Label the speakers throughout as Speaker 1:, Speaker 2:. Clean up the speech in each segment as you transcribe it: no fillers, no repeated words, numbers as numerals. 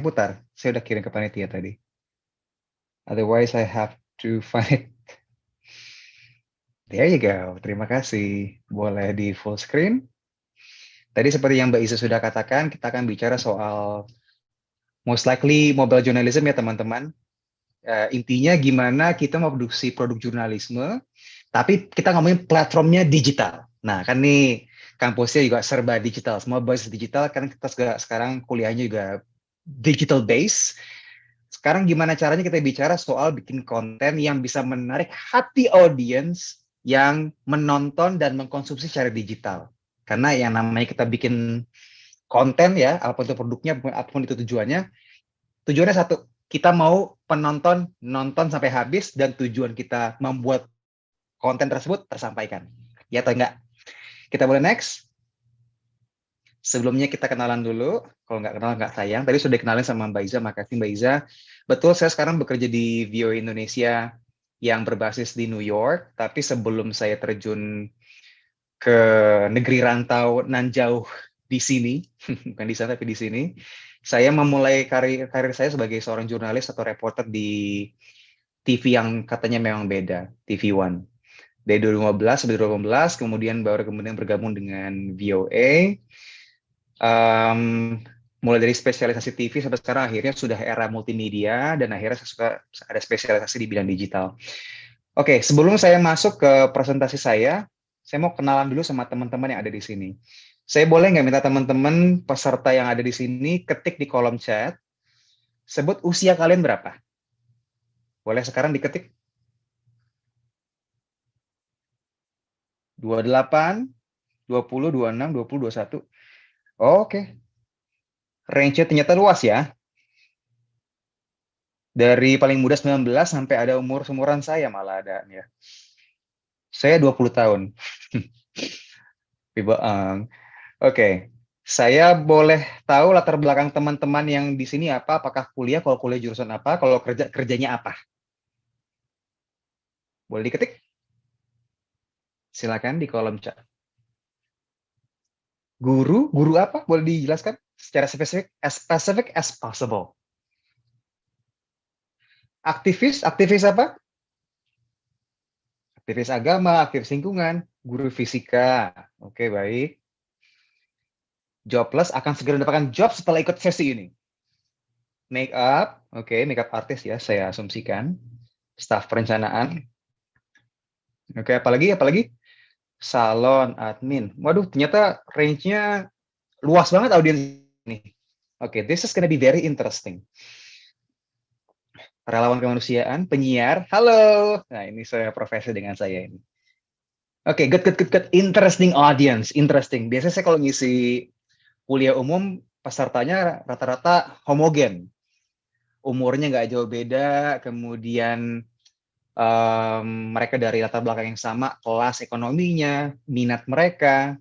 Speaker 1: Putar. Saya udah kirim ke panitia tadi. Otherwise I have to find it. There you go. Terima kasih. Boleh di full screen. Tadi seperti yang Mbak Isa sudah katakan, kita akan bicara soal most likely mobile journalism ya teman-teman. Intinya gimana kita memproduksi produk jurnalisme, tapi kita ngomongin platformnya digital. Nah kan nih kampusnya juga serba digital, semua basis digital, kan kita sekarang kuliahnya juga digital base. Sekarang gimana caranya kita bicara soal bikin konten yang bisa menarik hati audiens yang menonton dan mengkonsumsi secara digital. Karena yang namanya kita bikin konten ya, apapun itu produknya, apapun itu tujuannya satu, kita mau penonton nonton sampai habis dan tujuan kita membuat konten tersebut tersampaikan. Ya atau enggak? Kita boleh next? Sebelumnya kita kenalan dulu. Kalau nggak kenal nggak sayang. Tadi sudah dikenalin sama Mbak Iza. Makasih Mbak Iza. Betul, saya sekarang bekerja di VOA Indonesia yang berbasis di New York. Tapi sebelum saya terjun ke negeri rantau nan jauh di sini, bukan di sana tapi di sini, saya memulai karir saya sebagai seorang jurnalis atau reporter di TV yang katanya memang beda, TV One. Dari 2015 sampai 2018, kemudian bergabung dengan VOA. Mulai dari spesialisasi TV sampai sekarang akhirnya sudah era multimedia dan akhirnya saya suka ada spesialisasi di bidang digital. Oke, sebelum saya masuk ke presentasi saya mau kenalan dulu sama teman-teman yang ada di sini. Saya boleh nggak minta teman-teman peserta yang ada di sini ketik di kolom chat, sebut usia kalian berapa? Boleh sekarang diketik? 28, 20, 26, 20, 21. Oke. Range-nya ternyata luas ya. Dari paling muda 19 sampai ada umur seumuran saya malah ada ya. Saya 20 tahun. Oke. Saya boleh tahu latar belakang teman-teman yang di sini apa? Apakah kuliah? Kalau kuliah jurusan apa? Kalau kerjanya apa? Boleh diketik? Silakan di kolom chat. Guru apa? Boleh dijelaskan secara spesifik? As specific as possible. Aktivis apa? Aktivis agama, aktivis lingkungan, guru fisika. Oke, baik. Jobless akan segera mendapatkan job setelah ikut sesi ini. Make up, oke, make up artist ya, saya asumsikan. Staf perencanaan. Oke, apalagi? Salon, admin. Waduh, ternyata range-nya luas banget audiens ini. Oke, this is gonna be very interesting. Relawan kemanusiaan, penyiar, halo. Nah, ini saya profesi dengan saya ini. Oke, good. Interesting audience, interesting. Biasanya saya kalau ngisi kuliah umum, pesertanya rata-rata homogen. Umurnya nggak jauh beda, kemudian mereka dari latar belakang yang sama, kelas ekonominya, minat mereka.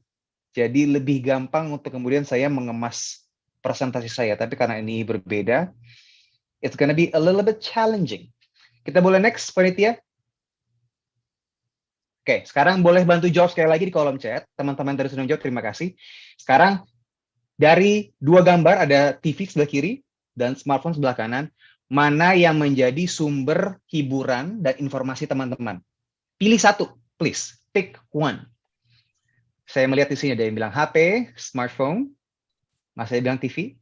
Speaker 1: Jadi lebih gampang untuk kemudian saya mengemas presentasi saya. Tapi karena ini berbeda, it's gonna be a little bit challenging. Kita boleh next, panitia? Oke, sekarang boleh bantu jawab sekali lagi di kolom chat. Teman-teman dari sudah jawab, terima kasih. Sekarang, dari dua gambar, ada TV sebelah kiri dan smartphone sebelah kanan, mana yang menjadi sumber hiburan dan informasi teman-teman? Pilih satu, please. Pick one. Saya melihat di sini ada yang bilang HP, smartphone, Mas saya bilang TV,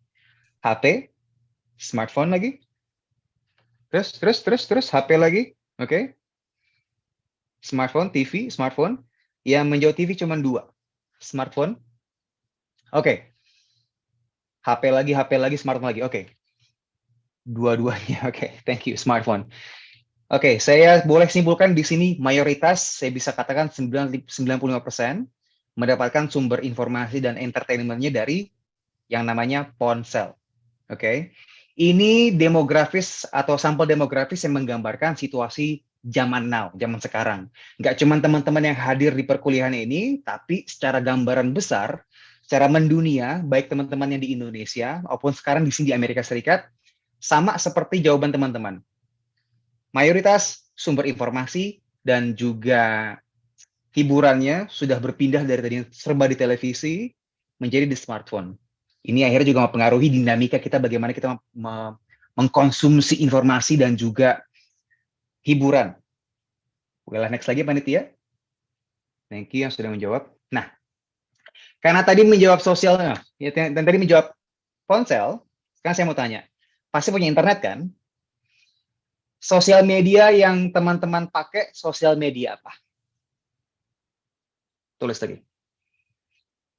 Speaker 1: HP, smartphone lagi, terus HP lagi, oke? Smartphone, TV, smartphone. Yang menjawab TV cuma dua, smartphone. Oke. HP lagi, smartphone lagi. Oke. Dua-duanya. Oke, thank you, smartphone. Oke, saya boleh simpulkan di sini mayoritas, saya bisa katakan 95% mendapatkan sumber informasi dan entertainment-nya dari yang namanya ponsel. Oke. Ini demografis atau sampel demografis yang menggambarkan situasi zaman now, zaman sekarang. Nggak cuma teman-teman yang hadir di perkuliahan ini, tapi secara gambaran besar, secara mendunia, baik teman-teman yang di Indonesia maupun sekarang di sini di Amerika Serikat, sama seperti jawaban teman-teman. Mayoritas sumber informasi dan juga hiburannya sudah berpindah dari tadi serba di televisi menjadi di smartphone. Ini akhirnya juga mempengaruhi dinamika kita bagaimana kita mengkonsumsi informasi dan juga hiburan. Oke lah, next lagi panitia. Thank you yang sudah menjawab. Nah, karena tadi menjawab sosialnya, ya, dan tadi menjawab ponsel, sekarang saya mau tanya. Pasti punya internet kan? Sosial media yang teman-teman pakai, sosial media apa? Tulis tadi.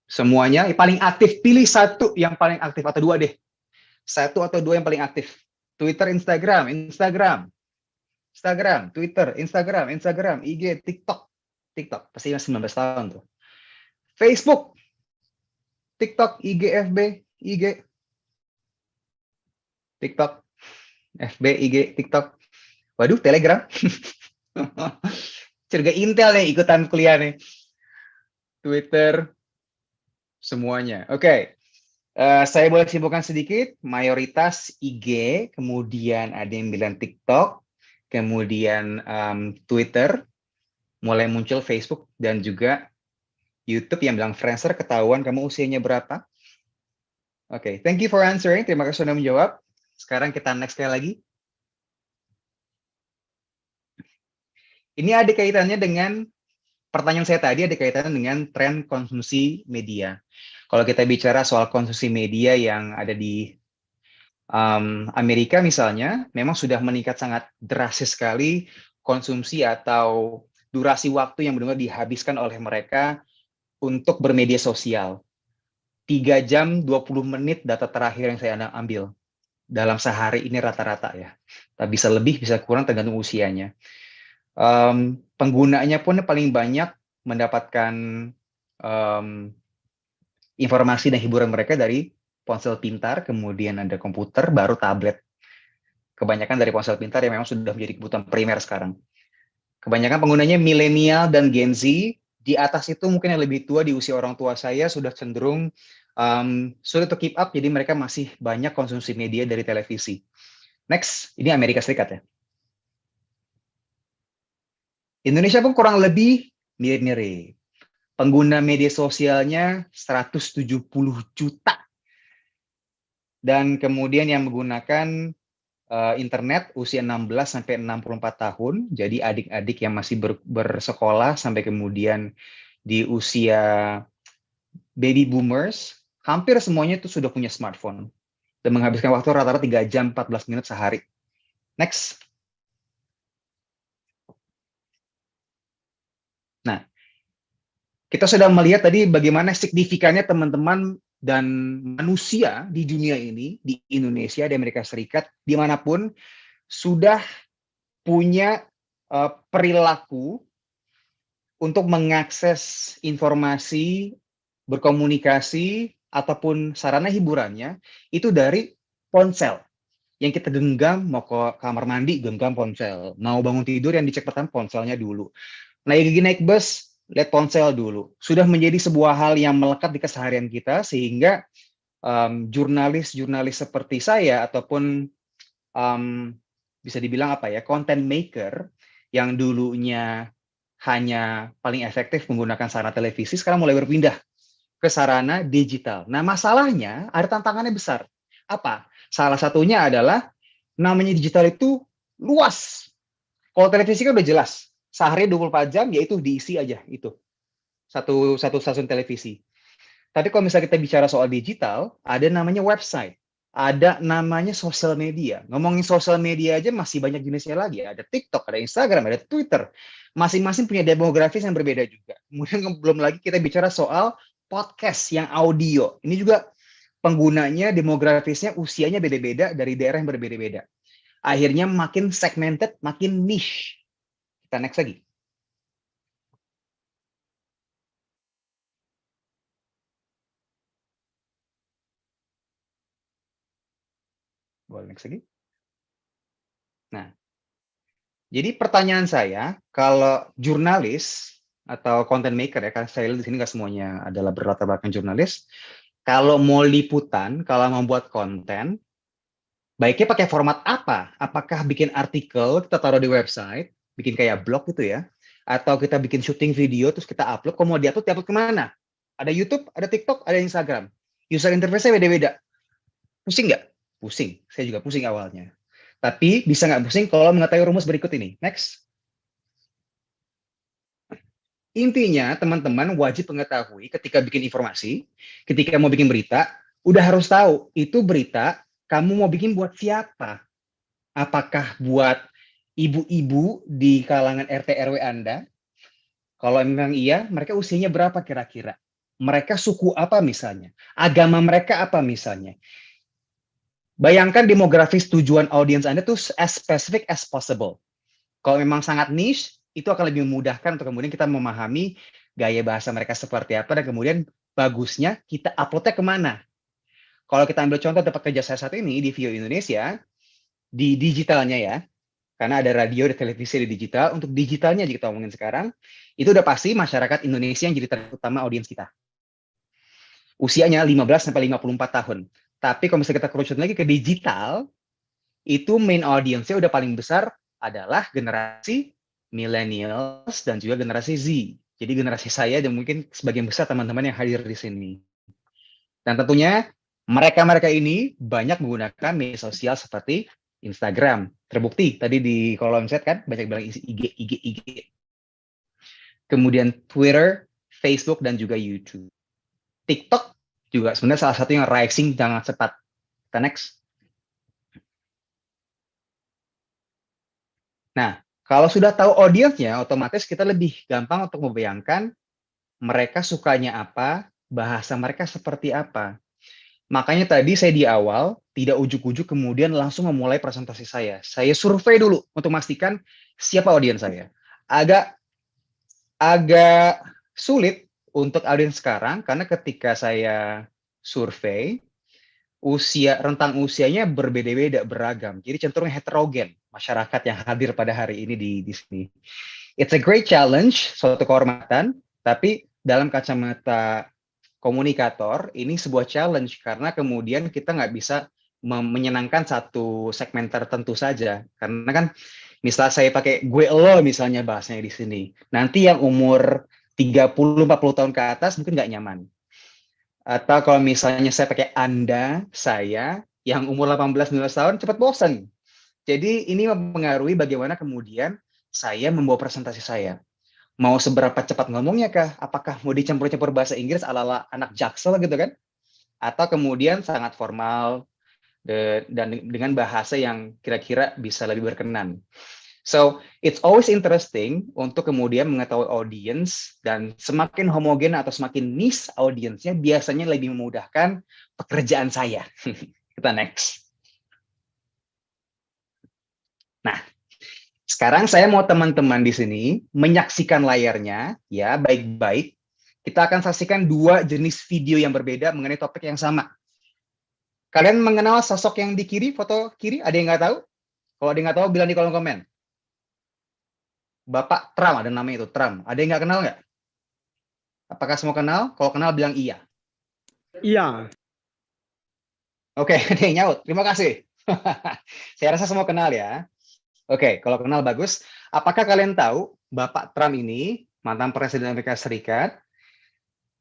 Speaker 1: Semuanya, yang paling aktif. Pilih satu yang paling aktif, atau dua deh. Satu atau dua yang paling aktif. Twitter, Instagram, Twitter, Instagram, IG, TikTok. Pasti 19 tahun tuh. Facebook, TikTok, IG, FB, IG, TikTok, FB, IG, TikTok. Waduh, Telegram. Cerga Intel nih ikutan kuliah nih. Twitter, semuanya. Oke. Saya boleh simpulkan sedikit, mayoritas IG, kemudian ada yang bilang TikTok, kemudian Twitter, mulai muncul Facebook, dan juga YouTube yang bilang Friendster, ketahuan kamu usianya berapa. Oke, thank you for answering. Terima kasih sudah menjawab. Sekarang kita next sekali lagi. Ini ada kaitannya dengan pertanyaan saya tadi, ada kaitannya dengan tren konsumsi media. Kalau kita bicara soal konsumsi media yang ada di Amerika misalnya, memang sudah meningkat sangat drastis sekali konsumsi atau durasi waktu yang benar-benar dihabiskan oleh mereka untuk bermedia sosial. 3 jam 20 menit data terakhir yang saya ambil dalam sehari ini rata-rata ya. Bisa lebih, bisa kurang tergantung usianya. Penggunanya pun paling banyak mendapatkan informasi dan hiburan mereka dari ponsel pintar, kemudian ada komputer, baru tablet. Kebanyakan dari ponsel pintar yang memang sudah menjadi kebutuhan primer sekarang. Kebanyakan penggunanya milenial dan Gen Z. Di atas itu mungkin yang lebih tua, di usia orang tua saya sudah cenderung sulit to keep up, jadi mereka masih banyak konsumsi media dari televisi. Next, ini Amerika Serikat ya. Indonesia pun kurang lebih mirip-mirip. Pengguna media sosialnya 170 juta. Dan kemudian yang menggunakan internet usia 16 sampai 64 tahun. Jadi adik-adik yang masih bersekolah sampai kemudian di usia baby boomers, hampir semuanya itu sudah punya smartphone. Dan menghabiskan waktu rata-rata 3 jam 14 menit sehari. Next. Nah, kita sudah melihat tadi bagaimana signifikannya teman-teman dan manusia di dunia ini, di Indonesia, di Amerika Serikat, dimanapun, sudah punya perilaku untuk mengakses informasi, berkomunikasi, ataupun sarana hiburannya, itu dari ponsel. Yang kita genggam, mau ke kamar mandi, genggam ponsel. Mau bangun tidur, yang dicek pertama ponselnya dulu. Naik bus, lihat ponsel dulu. Sudah menjadi sebuah hal yang melekat di keseharian kita, sehingga jurnalis-jurnalis seperti saya, ataupun bisa dibilang apa ya, content maker, yang dulunya hanya paling efektif menggunakan sarana televisi, sekarang mulai berpindah ke sarana digital. Nah, masalahnya ada tantangannya besar. Apa? Salah satunya adalah namanya digital itu luas. Kalau televisi kan udah jelas, sehari 24 jam yaitu diisi aja itu. Satu stasiun televisi. Tapi kalau misalnya kita bicara soal digital, ada namanya website, ada namanya sosial media. Ngomongin sosial media aja masih banyak jenisnya lagi. Ada TikTok, ada Instagram, ada Twitter. Masing-masing punya demografis yang berbeda juga. Kemudian belum lagi kita bicara soal podcast yang audio. Ini juga penggunanya, demografisnya, usianya beda-beda dari daerah yang berbeda-beda. Akhirnya makin segmented, makin niche. Kita next lagi. Boleh next lagi. Nah, jadi pertanyaan saya, kalau jurnalis atau content maker ya, karena saya lihat di sini nggak semuanya adalah berlatar belakang jurnalis, kalau mau liputan, kalau membuat konten, baiknya pakai format apa? Apakah bikin artikel, kita taruh di website, bikin kayak blog gitu ya, atau kita bikin syuting video, terus kita upload, kalau mau diupload kemana? Ada YouTube, ada TikTok, ada Instagram. User interface-nya beda-beda. Pusing nggak? Pusing. Saya juga pusing awalnya. Tapi bisa nggak pusing kalau mengetahui rumus berikut ini. Next. Intinya, teman-teman wajib mengetahui ketika bikin informasi, ketika mau bikin berita, udah harus tahu itu berita kamu mau bikin buat siapa. Apakah buat ibu-ibu di kalangan RT RW Anda? Kalau memang iya, mereka usianya berapa kira-kira? Mereka suku apa misalnya? Agama mereka apa misalnya? Bayangkan demografis tujuan audiens Anda tuh as specific as possible. Kalau memang sangat niche, itu akan lebih memudahkan untuk kemudian kita memahami gaya bahasa mereka seperti apa, dan kemudian bagusnya kita uploadnya kemana. Kalau kita ambil contoh tempat kerja saya saat ini di Vio Indonesia, di digitalnya ya, karena ada radio, ada televisi, ada digital. Untuk digitalnya jika kita ngomongin sekarang, itu udah pasti masyarakat Indonesia yang jadi target utama audiens kita. Usianya 15 sampai 54 tahun. Tapi kalau misalnya kita kerucut lagi ke digital, itu main audiensnya udah paling besar adalah generasi millennials dan juga generasi Z. Jadi generasi saya dan mungkin sebagian besar teman-teman yang hadir di sini. Dan tentunya mereka-mereka ini banyak menggunakan media sosial seperti Instagram. Terbukti tadi di kolom chat kan banyak bilang IG. Kemudian Twitter, Facebook, dan juga YouTube. TikTok juga sebenarnya salah satu yang rising sangat cepat. Kita next. Nah, kalau sudah tahu audiensnya, otomatis kita lebih gampang untuk membayangkan mereka sukanya apa, bahasa mereka seperti apa. Makanya tadi saya di awal tidak ujuk-ujuk kemudian langsung memulai presentasi saya. Saya survei dulu untuk memastikan siapa audiens saya. Agak sulit untuk audiens sekarang karena ketika saya survei, rentang usianya berbeda-beda, beragam. Jadi cenderung heterogen masyarakat yang hadir pada hari ini di sini. It's a great challenge, suatu kehormatan, tapi dalam kacamata komunikator, ini sebuah challenge karena kemudian kita nggak bisa menyenangkan satu segmen tertentu saja. Karena kan misalnya saya pakai gue lo misalnya bahasanya di sini. Nanti yang umur 30-40 tahun ke atas mungkin nggak nyaman. Atau kalau misalnya saya pakai Anda, saya, yang umur 18-19 tahun, cepat bosan. Jadi ini mempengaruhi bagaimana kemudian saya membawa presentasi saya. Mau seberapa cepat ngomongnya kah? Apakah mau dicampur-campur bahasa Inggris ala-ala anak jaksel gitu kan? Atau kemudian sangat formal dan dengan bahasa yang kira-kira bisa lebih berkenan. So, it's always interesting untuk kemudian mengetahui audience, dan semakin homogen atau semakin niche audiensnya biasanya lebih memudahkan pekerjaan saya. Kita next. Nah, sekarang saya mau teman-teman di sini menyaksikan layarnya ya baik-baik. Kita akan saksikan dua jenis video yang berbeda mengenai topik yang sama. Kalian mengenal sosok yang di kiri, foto kiri? Ada yang nggak tahu? Kalau ada yang nggak tahu, bilang di kolom komen. Bapak Trump, ada namanya itu, Trump. Ada yang nggak kenal nggak? Apakah semua kenal? Kalau kenal, bilang iya.
Speaker 2: Iya.
Speaker 1: Oke, ada yang nyaut. Terima kasih. Saya rasa semua kenal ya. Oke, kalau kenal bagus. Apakah kalian tahu Bapak Trump ini, mantan Presiden Amerika Serikat,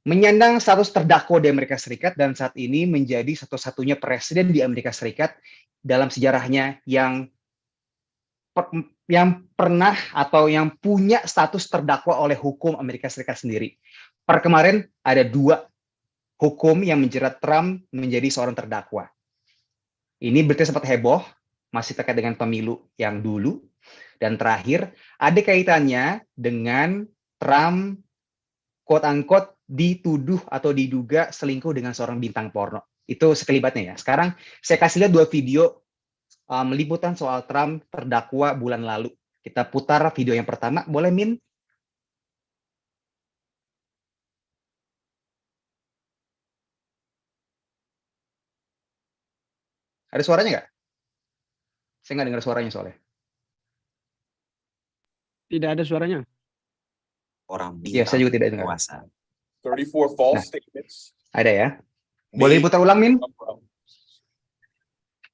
Speaker 1: menyandang status terdakwa di Amerika Serikat dan saat ini menjadi satu-satunya presiden di Amerika Serikat dalam sejarahnya yang pernah atau yang punya status terdakwa oleh hukum Amerika Serikat sendiri. Per kemarin ada 2 hukum yang menjerat Trump menjadi seorang terdakwa. Ini berarti sempat heboh, masih terkait dengan pemilu yang dulu. Dan terakhir, ada kaitannya dengan Trump quote-unquote dituduh atau diduga selingkuh dengan seorang bintang porno. Itu sekelibatnya ya. Sekarang saya kasih lihat 2 video liputan soal Trump terdakwa bulan lalu. Kita putar video yang pertama. Boleh, Min? Ada suaranya nggak? Saya nggak dengar suaranya soalnya.
Speaker 2: Tidak ada suaranya.
Speaker 3: Orang
Speaker 1: Ya, saya juga tidak dengar.
Speaker 3: 34 false statements.
Speaker 1: Ada ya. Boleh diputar ulang, Min?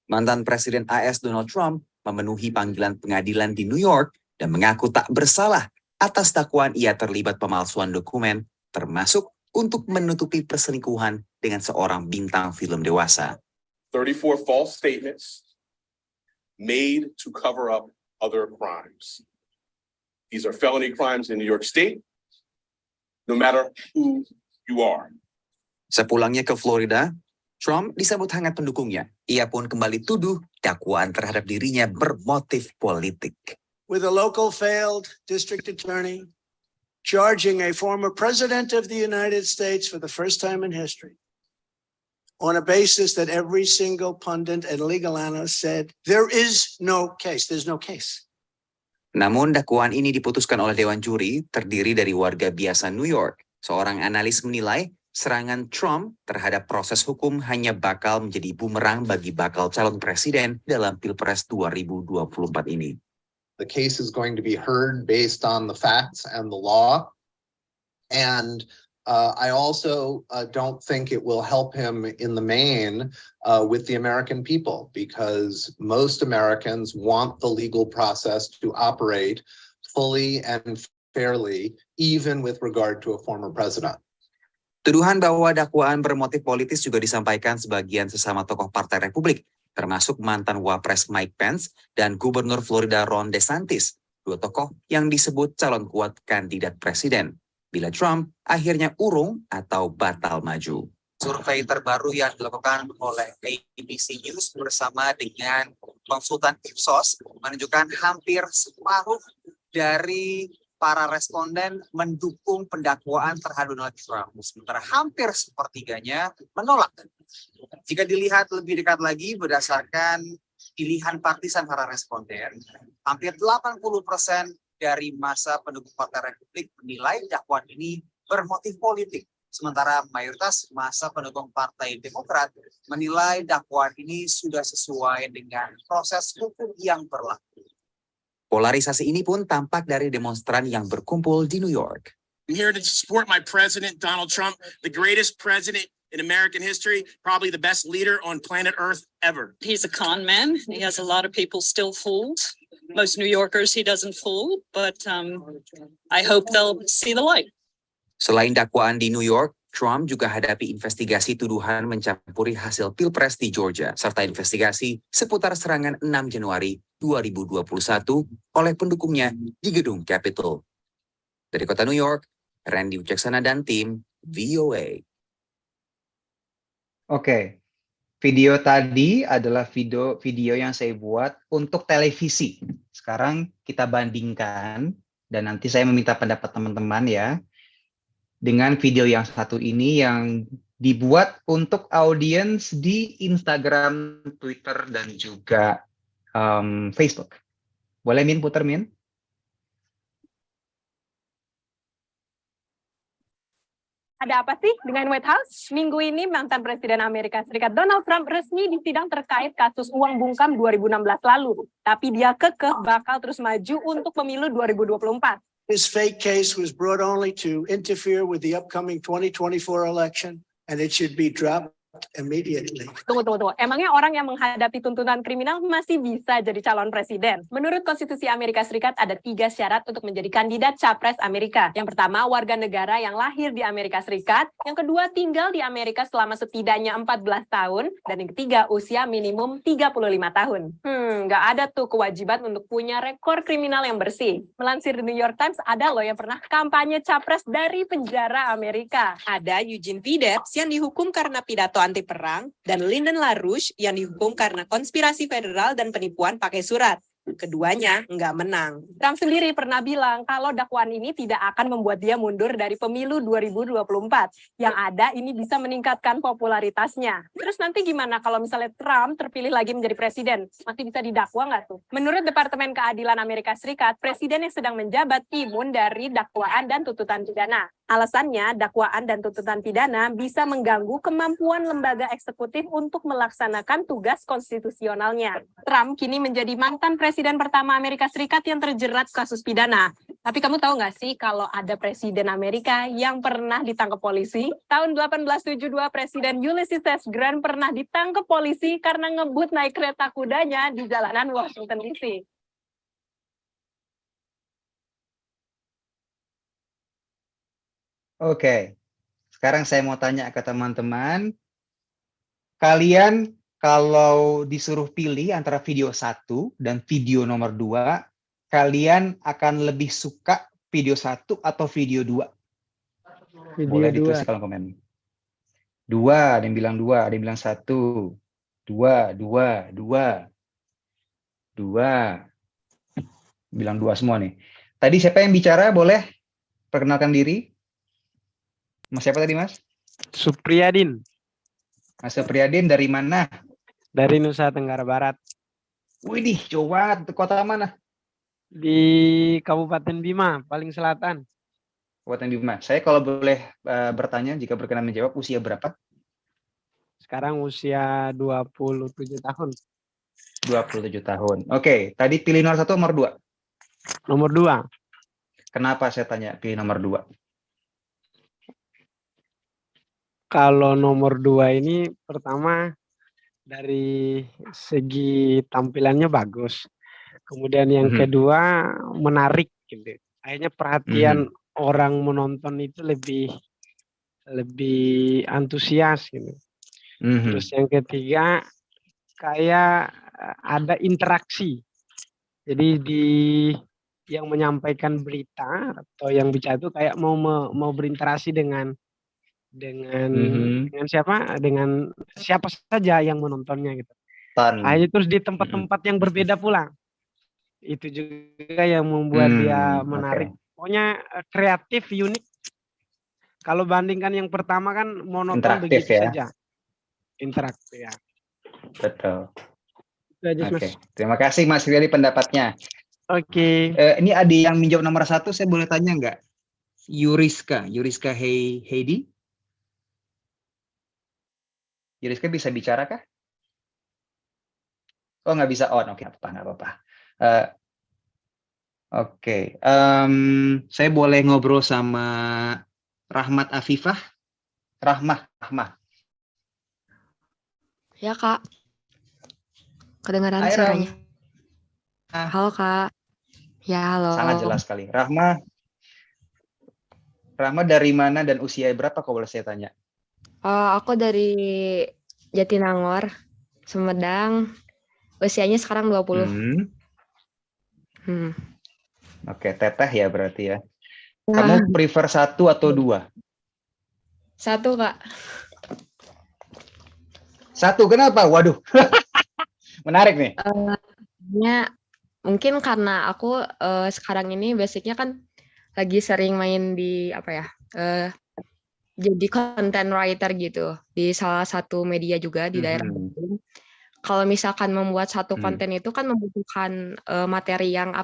Speaker 3: Mantan Presiden AS Donald Trump memenuhi panggilan pengadilan di New York dan mengaku tak bersalah atas dakwaan ia terlibat pemalsuan dokumen, termasuk untuk menutupi perselingkuhan dengan seorang bintang film dewasa.
Speaker 4: 34 false statements made to cover up other crimes. These are felony crimes in New York State, no matter who you are.
Speaker 3: Sepulangnya ke Florida, Trump disambut hangat pendukungnya. Ia pun kembali tuduh dakwaan terhadap dirinya bermotif politik.
Speaker 5: With a local failed district attorney charging a former president of the United States for the first time in history on a basis that every single pundit and legal analyst said there is no case. There's no case.
Speaker 3: Namun dakwaan ini diputuskan oleh Dewan Juri terdiri dari warga biasa New York. Seorang analis menilai serangan Trump terhadap proses hukum hanya bakal menjadi bumerang bagi bakal calon presiden dalam Pilpres 2024 ini.
Speaker 6: The case is going to be heard based on the facts and the law. And I also don't think it will help him in the main with the American people, because most Americans want the legal process to operate fully and fairly, even with regard to a former president.
Speaker 3: Tuduhan bahwa dakwaan bermotif politis juga disampaikan sebagian sesama tokoh Partai Republik, termasuk mantan Wapres Mike Pence dan Gubernur Florida Ron DeSantis, dua tokoh yang disebut calon kuat kandidat presiden bila Trump akhirnya urung atau batal maju. Survei terbaru yang dilakukan oleh ABC News bersama dengan konsultan Ipsos menunjukkan hampir separuh dari para responden mendukung pendakwaan terhadap Donald Trump, sementara hampir sepertiganya menolak. Jika dilihat lebih dekat lagi berdasarkan pilihan partisan para responden, hampir 80% dari masa pendukung Partai Republik menilai dakwaan ini bermotif politik, sementara mayoritas masa pendukung Partai Demokrat menilai dakwaan ini sudah sesuai dengan proses hukum yang berlaku. Polarisasi ini pun tampak dari demonstran yang berkumpul di New York.
Speaker 7: I'm here to support my president, Donald Trump, the greatest president in American history, probably the best leader on planet Earth ever.
Speaker 8: He's a con man. He has a lot of people still fooled. Most New Yorkers he doesn't fool, but I hope they'll see the light.
Speaker 3: Selain dakwaan di New York, Trump juga hadapi investigasi tuduhan mencampuri hasil Pilpres di Georgia, serta investigasi seputar serangan 6 Januari 2021 oleh pendukungnya di gedung Capitol. Dari kota New York, Randy Wicaksana dan tim VOA.
Speaker 1: Oke, video tadi adalah video yang saya buat untuk televisi. Sekarang kita bandingkan, dan nanti saya meminta pendapat teman-teman ya, dengan video yang satu ini yang dibuat untuk audiens di Instagram, Twitter, dan juga Facebook. Boleh Min putar, Min?
Speaker 9: Ada apa sih dengan White House? Minggu ini mantan Presiden Amerika Serikat Donald Trump resmi disidang terkait kasus uang bungkam 2016 lalu. Tapi dia kekeh bakal terus maju untuk pemilu 2024.
Speaker 5: This fake case was brought only to interfere with the upcoming 2024 election, and it should be dropped immediately.
Speaker 9: Tunggu. Emangnya orang yang menghadapi tuntutan kriminal masih bisa jadi calon presiden? Menurut Konstitusi Amerika Serikat ada 3 syarat untuk menjadi kandidat capres Amerika. Yang pertama, warga negara yang lahir di Amerika Serikat. Yang kedua, tinggal di Amerika selama setidaknya 14 tahun. Dan yang ketiga, usia minimum 35 tahun. Nggak ada tuh kewajiban untuk punya rekor kriminal yang bersih. Melansir The New York Times, ada loh yang pernah kampanye capres dari penjara Amerika.
Speaker 10: Ada Eugene Pidetz yang dihukum karena pidato anti perang, dan Lyndon LaRouche yang dihukum karena konspirasi federal dan penipuan pakai surat. Keduanya nggak menang.
Speaker 9: Trump sendiri pernah bilang kalau dakwaan ini tidak akan membuat dia mundur dari pemilu 2024. Yang ada ini bisa meningkatkan popularitasnya. Terus nanti gimana kalau misalnya Trump terpilih lagi menjadi presiden? Masih bisa didakwa nggak tuh? Menurut Departemen Keadilan Amerika Serikat, presiden yang sedang menjabat imun dari dakwaan dan tuntutan pidana. Alasannya, dakwaan dan tuntutan pidana bisa mengganggu kemampuan lembaga eksekutif untuk melaksanakan tugas konstitusionalnya. Trump kini menjadi mantan presiden pertama Amerika Serikat yang terjerat kasus pidana. Tapi kamu tahu nggak sih kalau ada presiden Amerika yang pernah ditangkap polisi? Tahun 1872, Presiden Ulysses S. Grant pernah ditangkap polisi karena ngebut naik kereta kudanya di jalanan Washington DC.
Speaker 1: Oke, sekarang saya mau tanya ke teman-teman, kalian kalau disuruh pilih antara video 1 dan video nomor 2, kalian akan lebih suka video 1 atau video 2?
Speaker 2: Video
Speaker 1: Boleh ditulis
Speaker 2: 2.
Speaker 1: di kolom komen. 2, ada yang bilang 2, ada yang bilang 1. 2. Bilang 2 semua nih. Tadi siapa yang bicara? Boleh perkenalkan diri? Mas siapa tadi, Mas?
Speaker 2: Supriyadin
Speaker 1: Mas Supriyadin dari mana?
Speaker 2: dari Nusa Tenggara Barat
Speaker 1: Widih, coba kota mana?
Speaker 2: di Kabupaten Bima, paling selatan.
Speaker 1: Kabupaten Bima. Saya kalau boleh bertanya, jika berkenan menjawab, usia berapa?
Speaker 2: Sekarang usia 27 tahun.
Speaker 1: 27 tahun. Oke, tadi pilih nomor 1 nomor 2?
Speaker 2: Nomor 2.
Speaker 1: Kenapa saya tanya pilih nomor 2?
Speaker 2: Kalau nomor 2 ini pertama dari segi tampilannya bagus. Kemudian yang kedua menarik gitu. Akhirnya perhatian orang menonton itu lebih antusias gitu. Terus yang ketiga kayak ada interaksi. Jadi yang menyampaikan berita atau yang bicara itu kayak mau berinteraksi dengan siapa? Dengan siapa saja yang menontonnya gitu. Akhirnya terus di tempat-tempat yang berbeda pula. Itu juga yang membuat dia menarik. Pokoknya kreatif, unik. Kalau bandingkan yang pertama kan monoton
Speaker 1: Interaktif
Speaker 2: begitu
Speaker 1: ya.
Speaker 2: saja. Interaktif ya.
Speaker 1: Betul.
Speaker 2: Itu aja, Mas.
Speaker 1: Oke, terima kasih Mas Riyadi pendapatnya.
Speaker 2: Oke.
Speaker 1: Ini ada yang menjawab nomor 1, saya boleh tanya nggak? Yuriska Heidi. Yuriska bisa bicara kah? Oh, nggak bisa on. Oke, nggak apa-apa. Oke, saya boleh ngobrol sama Rahmat Afifah? Rahmah.
Speaker 11: Ya, Kak. Kedengaran
Speaker 1: Hai,
Speaker 11: suaranya.
Speaker 1: Rahmah.
Speaker 11: Halo, Kak. Ya, halo.
Speaker 1: Sangat jelas sekali. Rahmah dari mana dan usia berapa kalau boleh saya tanya?
Speaker 11: Aku dari Jatinangor, Sumedang. Usianya sekarang 20.
Speaker 1: Oke, teteh ya berarti ya. Kamu prefer 1 atau 2?
Speaker 11: 1, Kak.
Speaker 1: 1, kenapa? Waduh. Menarik nih.
Speaker 11: Mungkin karena aku sekarang ini basicnya kan lagi sering main di jadi content writer gitu di salah satu media juga di daerah Bandung. Kalau misalkan membuat satu konten itu kan membutuhkan materi yang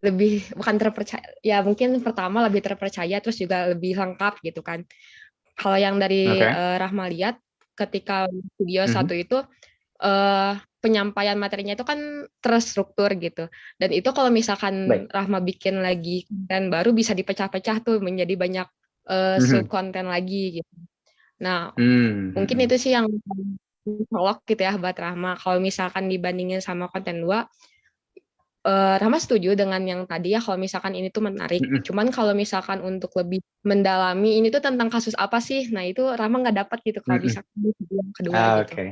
Speaker 11: lebih bukan terpercaya. Ya mungkin pertama lebih terpercaya, terus juga lebih lengkap gitu kan. Kalau yang dari Rahma lihat ketika video 1 itu penyampaian materinya itu kan terstruktur gitu. Dan itu kalau misalkan Rahma bikin lagi konten baru bisa dipecah-pecah tuh menjadi banyak sub konten lagi gitu. Nah, mungkin itu sih yang colok gitu ya buat Rahma. Kalau misalkan dibandingin sama konten 2, Rahma setuju dengan yang tadi ya, kalau misalkan ini tuh menarik. Cuman kalau misalkan untuk lebih mendalami ini tuh tentang kasus apa sih? Nah, itu Rahma nggak dapat gitu kalau misalkan di video yang kedua gitu.
Speaker 1: Oke.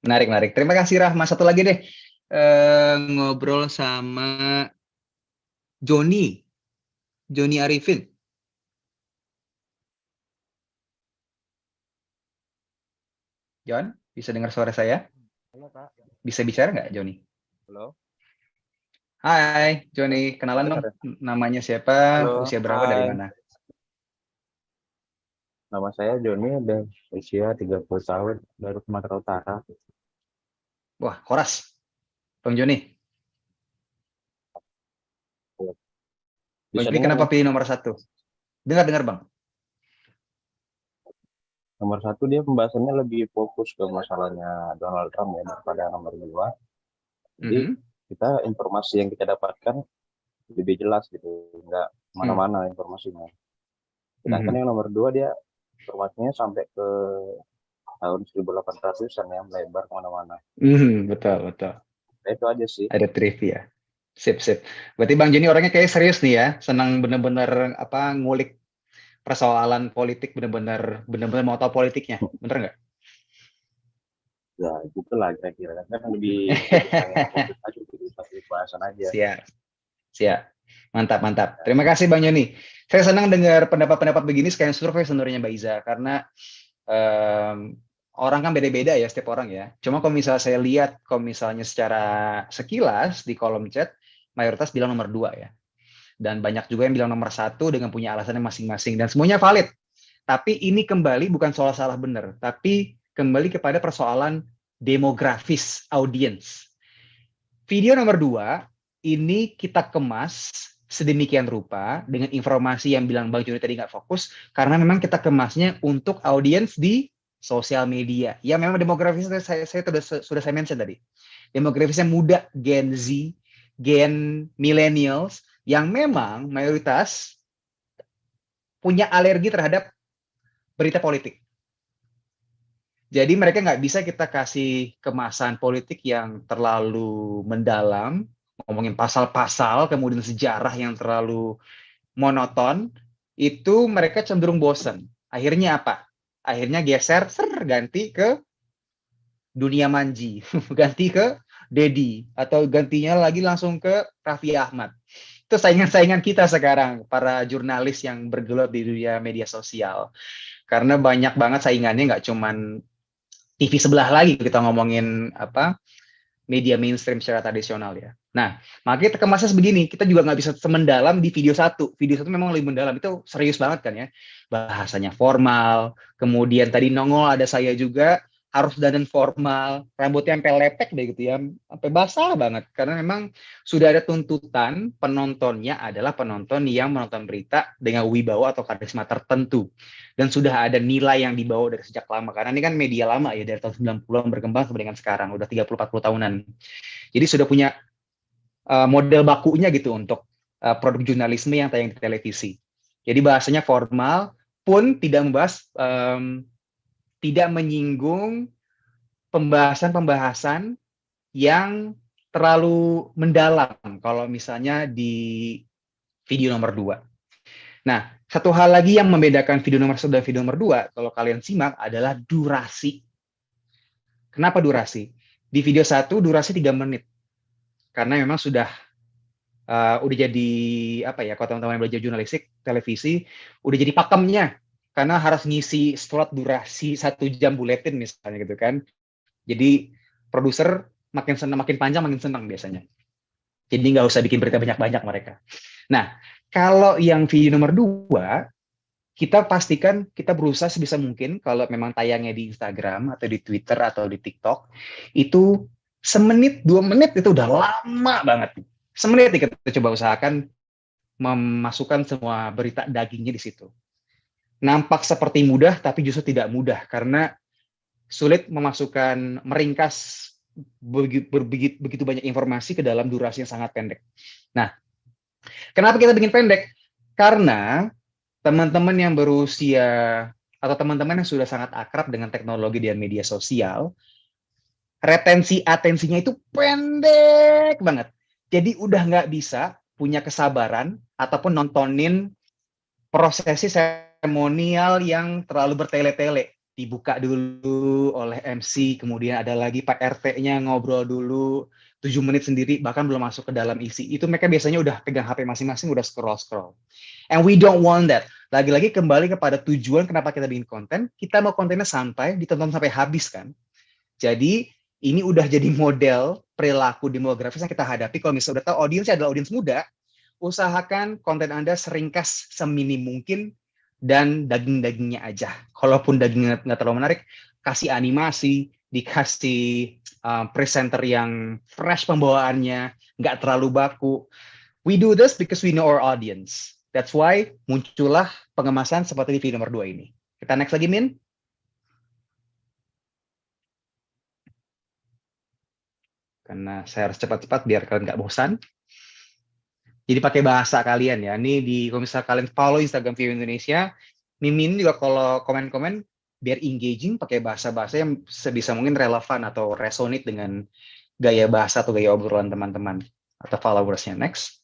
Speaker 1: Menarik. Terima kasih Rahma. Satu lagi deh. Ngobrol sama Joni Arifin. John, bisa dengar suara saya?
Speaker 12: Halo, Kak.
Speaker 1: Bisa bicara nggak, Joni?
Speaker 12: Halo.
Speaker 1: Hai, Joni. Kenalan dong. Namanya siapa?
Speaker 12: Halo,
Speaker 1: Usia berapa? Dari mana?
Speaker 12: Nama saya Joni, dan usia 30 tahun, dari Sumatera Utara.
Speaker 1: Wah, Horas. Bang Joni. Bang Joni kenapa pilih nomor 1? Dengar, Bang.
Speaker 12: Nomor 1 dia pembahasannya lebih fokus ke masalahnya Donald Trump ya, daripada nomor 2. Jadi kita informasi yang kita dapatkan lebih jelas gitu, nggak mana-mana informasinya. Sedangkan yang nomor 2 dia informasinya sampai ke tahun 1800-an ya, melebar kemana-mana.
Speaker 1: Betul.
Speaker 12: Nah, itu aja sih.
Speaker 1: Ada trivia. Sip. Berarti Bang Joni orangnya kayak serius nih ya, senang bener-bener ngulik persoalan politik benar-benar mau tahu politiknya, bener nggak?
Speaker 12: Ya gitu lah kira-kira kan lebih fokus aja di bahasan aja.
Speaker 1: Siap. Mantap. Terima kasih Bang Yoni. Saya senang dengar pendapat-pendapat begini sekalian survei sebenarnya Mbak Iza, karena orang kan beda-beda ya, setiap orang ya. Cuma kalau misalnya saya lihat, kalau misalnya secara sekilas di kolom chat, mayoritas bilang nomor 2 ya. Dan banyak juga yang bilang nomor 1 dengan punya alasannya masing-masing. Dan semuanya valid. Tapi ini kembali bukan soal salah benar, tapi kembali kepada persoalan demografis audiens. Video nomor 2, ini kita kemas sedemikian rupa dengan informasi yang bilang Bang Joni tadi nggak fokus, karena memang kita kemasnya untuk audiens di sosial media. Ya memang demografisnya saya sudah saya mention tadi. Demografisnya muda, Gen Z, Gen Millennials, yang memang mayoritas punya alergi terhadap berita politik. Jadi mereka nggak bisa kita kasih kemasan politik yang terlalu mendalam, ngomongin pasal-pasal, kemudian sejarah yang terlalu monoton, itu mereka cenderung bosen. Akhirnya apa? Akhirnya geser, ganti ke Dunia Manji, ganti ke Dedi, atau gantinya lagi langsung ke Raffi Ahmad. Itu saingan-saingan kita sekarang, para jurnalis yang bergelut di dunia media sosial. Karena banyak banget saingannya, nggak cuman TV sebelah lagi kita ngomongin media mainstream secara tradisional ya. Nah, makanya kita kemasnya begini, kita juga nggak bisa semendalam di video 1. Video 1 memang lebih mendalam, itu serius banget kan ya. Bahasanya formal, kemudian tadi nongol ada saya juga, harus dandan formal, rambutnya sampai lepek deh gitu ya, sampai basah banget. Karena memang sudah ada tuntutan penontonnya adalah penonton yang menonton berita dengan wibawa atau karisma tertentu. Dan sudah ada nilai yang dibawa dari sejak lama. Karena ini kan media lama ya, dari tahun 90-an berkembang sampai dengan sekarang, udah 30-40 tahunan. Jadi sudah punya model bakunya gitu untuk produk jurnalisme yang tayang di televisi. Jadi bahasanya formal, pun tidak membahas, tidak menyinggung pembahasan-pembahasan yang terlalu mendalam kalau misalnya di video nomor 2. Nah, satu hal lagi yang membedakan video nomor 1 dan video nomor 2, kalau kalian simak, adalah durasi. Kenapa durasi? Di video 1 durasi 3 menit. Karena memang sudah jadi kalau teman-teman belajar jurnalistik televisi, udah jadi pakemnya. Karena harus ngisi slot durasi 1 jam buletin misalnya gitu kan. Jadi produser makin panjang makin senang biasanya. Jadi nggak usah bikin berita banyak-banyak mereka. Nah, kalau yang video nomor 2, kita pastikan kita berusaha sebisa mungkin kalau memang tayangnya di Instagram atau di Twitter atau di TikTok, itu semenit, 2 menit itu udah lama banget. Semenit kita coba usahakan memasukkan semua berita dagingnya di situ. Nampak seperti mudah, tapi justru tidak mudah, karena sulit meringkas begitu banyak informasi ke dalam durasi yang sangat pendek. Nah, kenapa kita bikin pendek? Karena teman-teman yang berusia atau teman-teman yang sudah sangat akrab dengan teknologi dan media sosial, retensi atensinya itu pendek banget. Jadi udah nggak bisa punya kesabaran ataupun nontonin prosesi seremonial yang terlalu bertele-tele. Dibuka dulu oleh MC, kemudian ada lagi Pak RT-nya ngobrol dulu 7 menit sendiri, bahkan belum masuk ke dalam isi. Itu mereka biasanya udah pegang HP masing-masing, udah scroll-scroll. And we don't want that. Lagi-lagi kembali kepada tujuan kenapa kita bikin konten, kita mau kontennya santai, ditonton sampai habis kan. Jadi ini udah jadi model perilaku demografis yang kita hadapi. Kalau misalnya udah tahu audiensnya adalah audiens muda, usahakan konten Anda seringkas seminim mungkin dan daging-dagingnya aja. Kalaupun dagingnya nggak terlalu menarik, kasih animasi, dikasih presenter yang fresh pembawaannya, nggak terlalu baku. We do this because we know our audience. That's why muncullah pengemasan seperti di video nomor 2 ini. Kita next lagi, Min. Karena saya harus cepat-cepat biar kalian nggak bosan. Jadi pakai bahasa kalian ya. Ini kalau misalnya kalian follow Instagram View Indonesia, Mimin juga kalau komen-komen biar engaging pakai bahasa-bahasa yang sebisa mungkin relevan atau resonate dengan gaya bahasa atau gaya obrolan teman-teman atau followersnya. Next.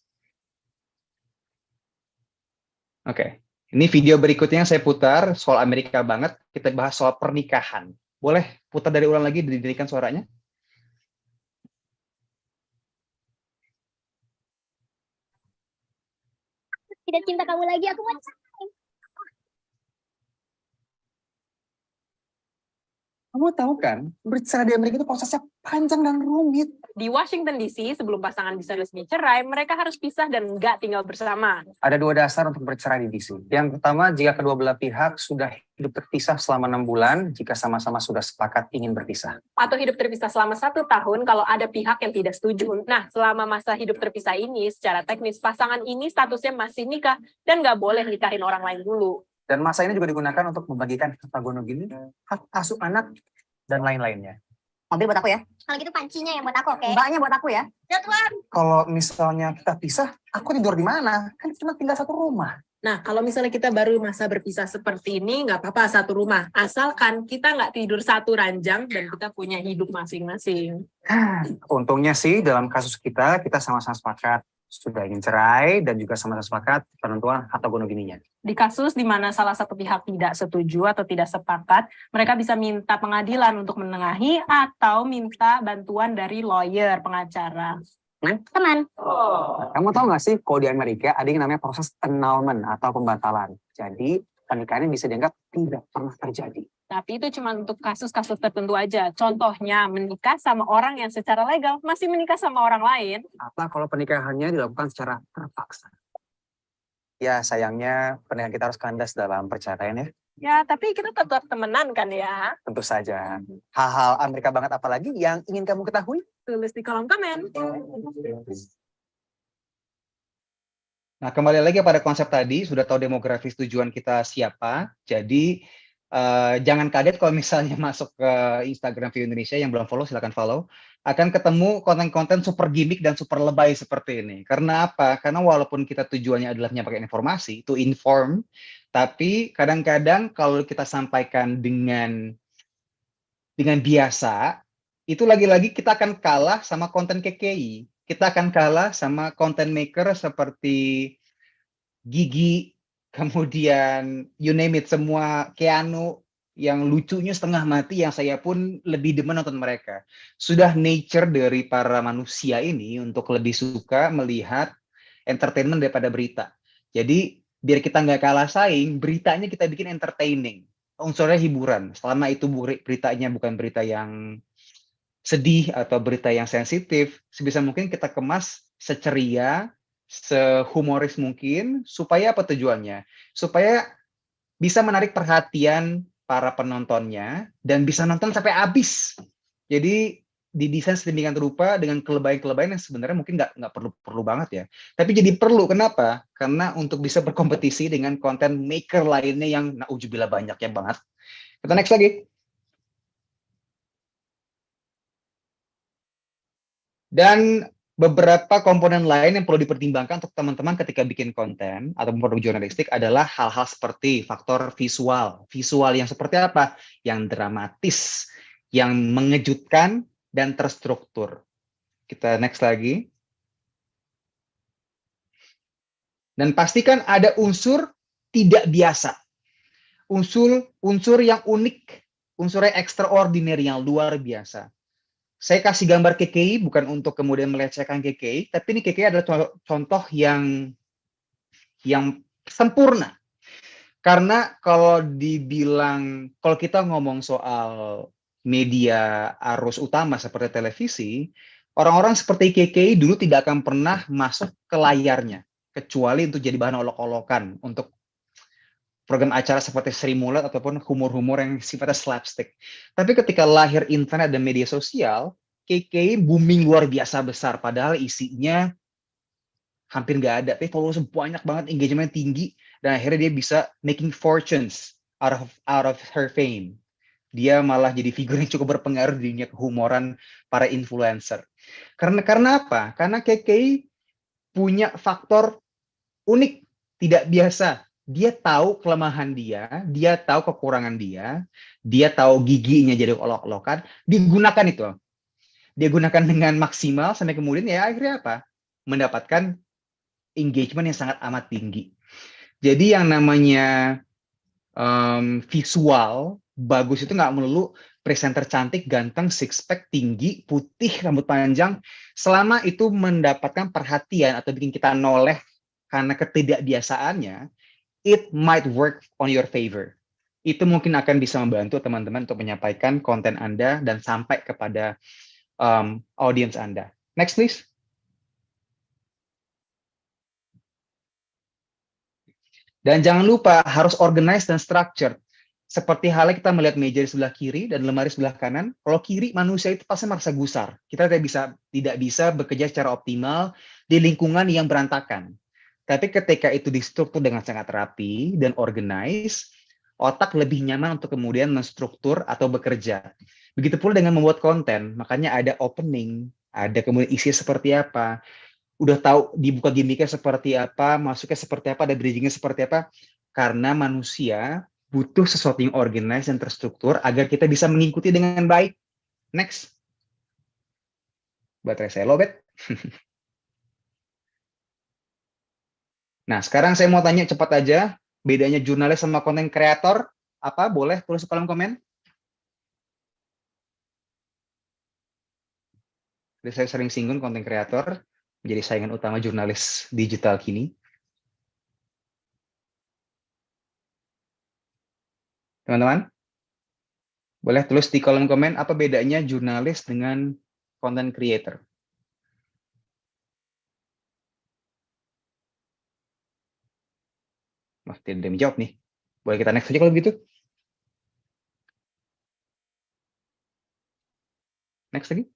Speaker 1: Oke. Ini video berikutnya yang saya putar soal Amerika banget. Kita bahas soal pernikahan. Boleh putar dari ulang lagi, didirikan suaranya?
Speaker 13: Tidak cinta kamu lagi, aku mau cerai.
Speaker 3: Kamu tahu kan, bercerai di Amerika itu prosesnya panjang dan rumit.
Speaker 9: Di Washington DC, sebelum pasangan bisa resmi cerai, mereka harus pisah dan nggak tinggal bersama.
Speaker 14: Ada 2 dasar untuk bercerai di DC. Yang pertama, jika kedua belah pihak sudah hidup terpisah selama 6 bulan, jika sama-sama sudah sepakat ingin berpisah.
Speaker 9: Atau hidup terpisah selama 1 tahun kalau ada pihak yang tidak setuju. Nah, selama masa hidup terpisah ini, secara teknis pasangan ini statusnya masih nikah dan nggak boleh nikahin orang lain dulu.
Speaker 14: Dan masa ini juga digunakan untuk membagikan harta gonogini, hak asuh anak, dan lain-lainnya.
Speaker 13: Mobil buat aku ya. Kalau gitu pancinya yang buat aku, oke? Mbaknya buat aku ya. Ya Tuhan.
Speaker 14: Kalau misalnya kita pisah, aku tidur di mana? Kan cuma tinggal satu rumah.
Speaker 10: Nah, kalau misalnya kita baru masa berpisah seperti ini, nggak apa-apa satu rumah. Asalkan kita nggak tidur satu ranjang dan kita punya hidup masing-masing.
Speaker 14: Untungnya sih dalam kasus kita sama-sama sepakat sudah ingin cerai dan juga sama-sama sepakat penentuan harta gonogininya.
Speaker 9: Di kasus di mana salah satu pihak tidak setuju atau tidak sepakat, mereka bisa minta pengadilan untuk menengahi atau minta bantuan dari lawyer, pengacara.
Speaker 13: Teman.
Speaker 14: Nah, kamu tahu nggak sih kalau di Amerika ada yang namanya proses annulment atau pembatalan. Jadi pernikahannya bisa dianggap tidak pernah terjadi.
Speaker 9: Tapi itu cuma untuk kasus-kasus tertentu aja. Contohnya menikah sama orang yang secara legal masih menikah sama orang lain.
Speaker 14: Apa kalau pernikahannya dilakukan secara terpaksa? Ya sayangnya pernikahan kita harus kandas dalam perceraian ya.
Speaker 9: Ya, tapi kita tetap temenan kan ya?
Speaker 14: Tentu saja. Hal-hal Amerika banget apalagi yang ingin kamu ketahui?
Speaker 9: Tulis di kolom komen.
Speaker 1: Nah, kembali lagi pada konsep tadi, sudah tahu demografis tujuan kita siapa. Jadi, jangan kaget kalau misalnya masuk ke Instagram View Indonesia, yang belum follow, silakan follow. Akan ketemu konten-konten super gimmick dan super lebay seperti ini. Karena apa? Karena walaupun kita tujuannya adalah menyampaikan informasi, to inform, tapi kadang-kadang kalau kita sampaikan dengan biasa, itu lagi-lagi kita akan kalah sama konten KKI. Kita akan kalah sama content maker seperti Gigi, kemudian you name it, semua Keanu yang lucunya setengah mati, yang saya pun lebih demen nonton mereka. Sudah nature dari para manusia ini untuk lebih suka melihat entertainment daripada berita. Jadi biar kita nggak kalah saing, beritanya kita bikin entertaining. Unsurnya hiburan. Selama itu beritanya bukan berita yang sedih atau berita yang sensitif, sebisa mungkin kita kemas seceria, sehumoris mungkin, supaya apa tujuannya? Supaya bisa menarik perhatian para penontonnya dan bisa nonton sampai habis. Jadi didesain sedemikian rupa dengan kelebihan-kelebihan yang sebenarnya mungkin nggak perlu banget ya. Tapi jadi perlu. Kenapa? Karena untuk bisa berkompetisi dengan content maker lainnya yang nauzubillah banyaknya banget. Kita next lagi. Dan beberapa komponen lain yang perlu dipertimbangkan untuk teman-teman ketika bikin konten atau produk jurnalistik adalah hal-hal seperti faktor visual. Visual yang seperti apa? Yang dramatis, yang mengejutkan, dan terstruktur. Kita next lagi. Dan pastikan ada unsur tidak biasa. Unsur yang unik, unsur yang extraordinary, yang luar biasa. Saya kasih gambar KKI bukan untuk kemudian melecehkan KKI, tapi ini KKI adalah contoh yang sempurna. Karena kalau kita ngomong soal media arus utama seperti televisi, orang-orang seperti KKI dulu tidak akan pernah masuk ke layarnya, kecuali untuk jadi bahan olok-olokan untuk program acara seperti Sri Mulat ataupun humor-humor yang sifatnya slapstick. Tapi ketika lahir internet dan media sosial, KKI booming luar biasa besar, padahal isinya hampir nggak ada. Tapi followers banyak banget, engagement tinggi, dan akhirnya dia bisa making fortunes out of her fame. Dia malah jadi figur yang cukup berpengaruh di dunia kehumoran para influencer. Karena apa? Karena KKI punya faktor unik, tidak biasa. Dia tahu kelemahan dia tahu kekurangan dia tahu giginya jadi olok-olokan, digunakan itu. Dia gunakan dengan maksimal sampai kemudian ya akhirnya apa? Mendapatkan engagement yang sangat amat tinggi. Jadi yang namanya visual bagus itu nggak melulu presenter cantik, ganteng, six pack, tinggi, putih, rambut panjang. Selama itu mendapatkan perhatian atau bikin kita noleh karena ketidakbiasaannya, it might work on your favor. Itu mungkin akan bisa membantu teman-teman untuk menyampaikan konten Anda dan sampai kepada audience Anda. Next, please. Dan jangan lupa harus organized dan structured. Seperti halnya kita melihat meja di sebelah kiri dan lemari sebelah kanan. Kalau kiri, manusia itu pasti merasa gusar. Kita tidak bisa bekerja secara optimal di lingkungan yang berantakan. Tapi ketika itu distruktur dengan sangat rapi dan organized, otak lebih nyaman untuk kemudian menstruktur atau bekerja. Begitu pula dengan membuat konten. Makanya ada opening, ada kemudian isi seperti apa. Udah tahu dibuka gimmicknya seperti apa, masuknya seperti apa, ada bridgingnya seperti apa. Karena manusia butuh sesuatu yang organized dan terstruktur agar kita bisa mengikuti dengan baik. Next. Baterai saya lowbat. Nah, sekarang saya mau tanya cepat aja, bedanya jurnalis sama konten kreator apa? Boleh tulis di kolom komen. Jadi saya sering singgung konten kreator menjadi saingan utama jurnalis digital kini. Teman-teman, boleh tulis di kolom komen apa bedanya jurnalis dengan content creator. Wah, tidak ada yang menjawab nih. Boleh kita next aja kalau begitu. Next lagi.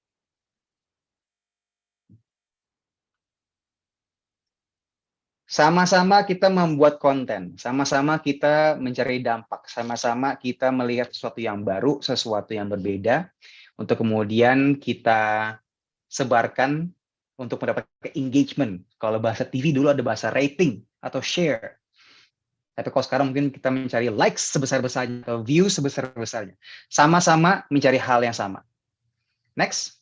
Speaker 1: Sama-sama kita membuat konten, sama-sama kita mencari dampak, sama-sama kita melihat sesuatu yang baru, sesuatu yang berbeda, untuk kemudian kita sebarkan untuk mendapatkan engagement. Kalau bahasa TV dulu ada bahasa rating atau share. Tapi kalau sekarang mungkin kita mencari likes sebesar-besarnya, atau views sebesar-besarnya. Sama-sama mencari hal yang sama. Next.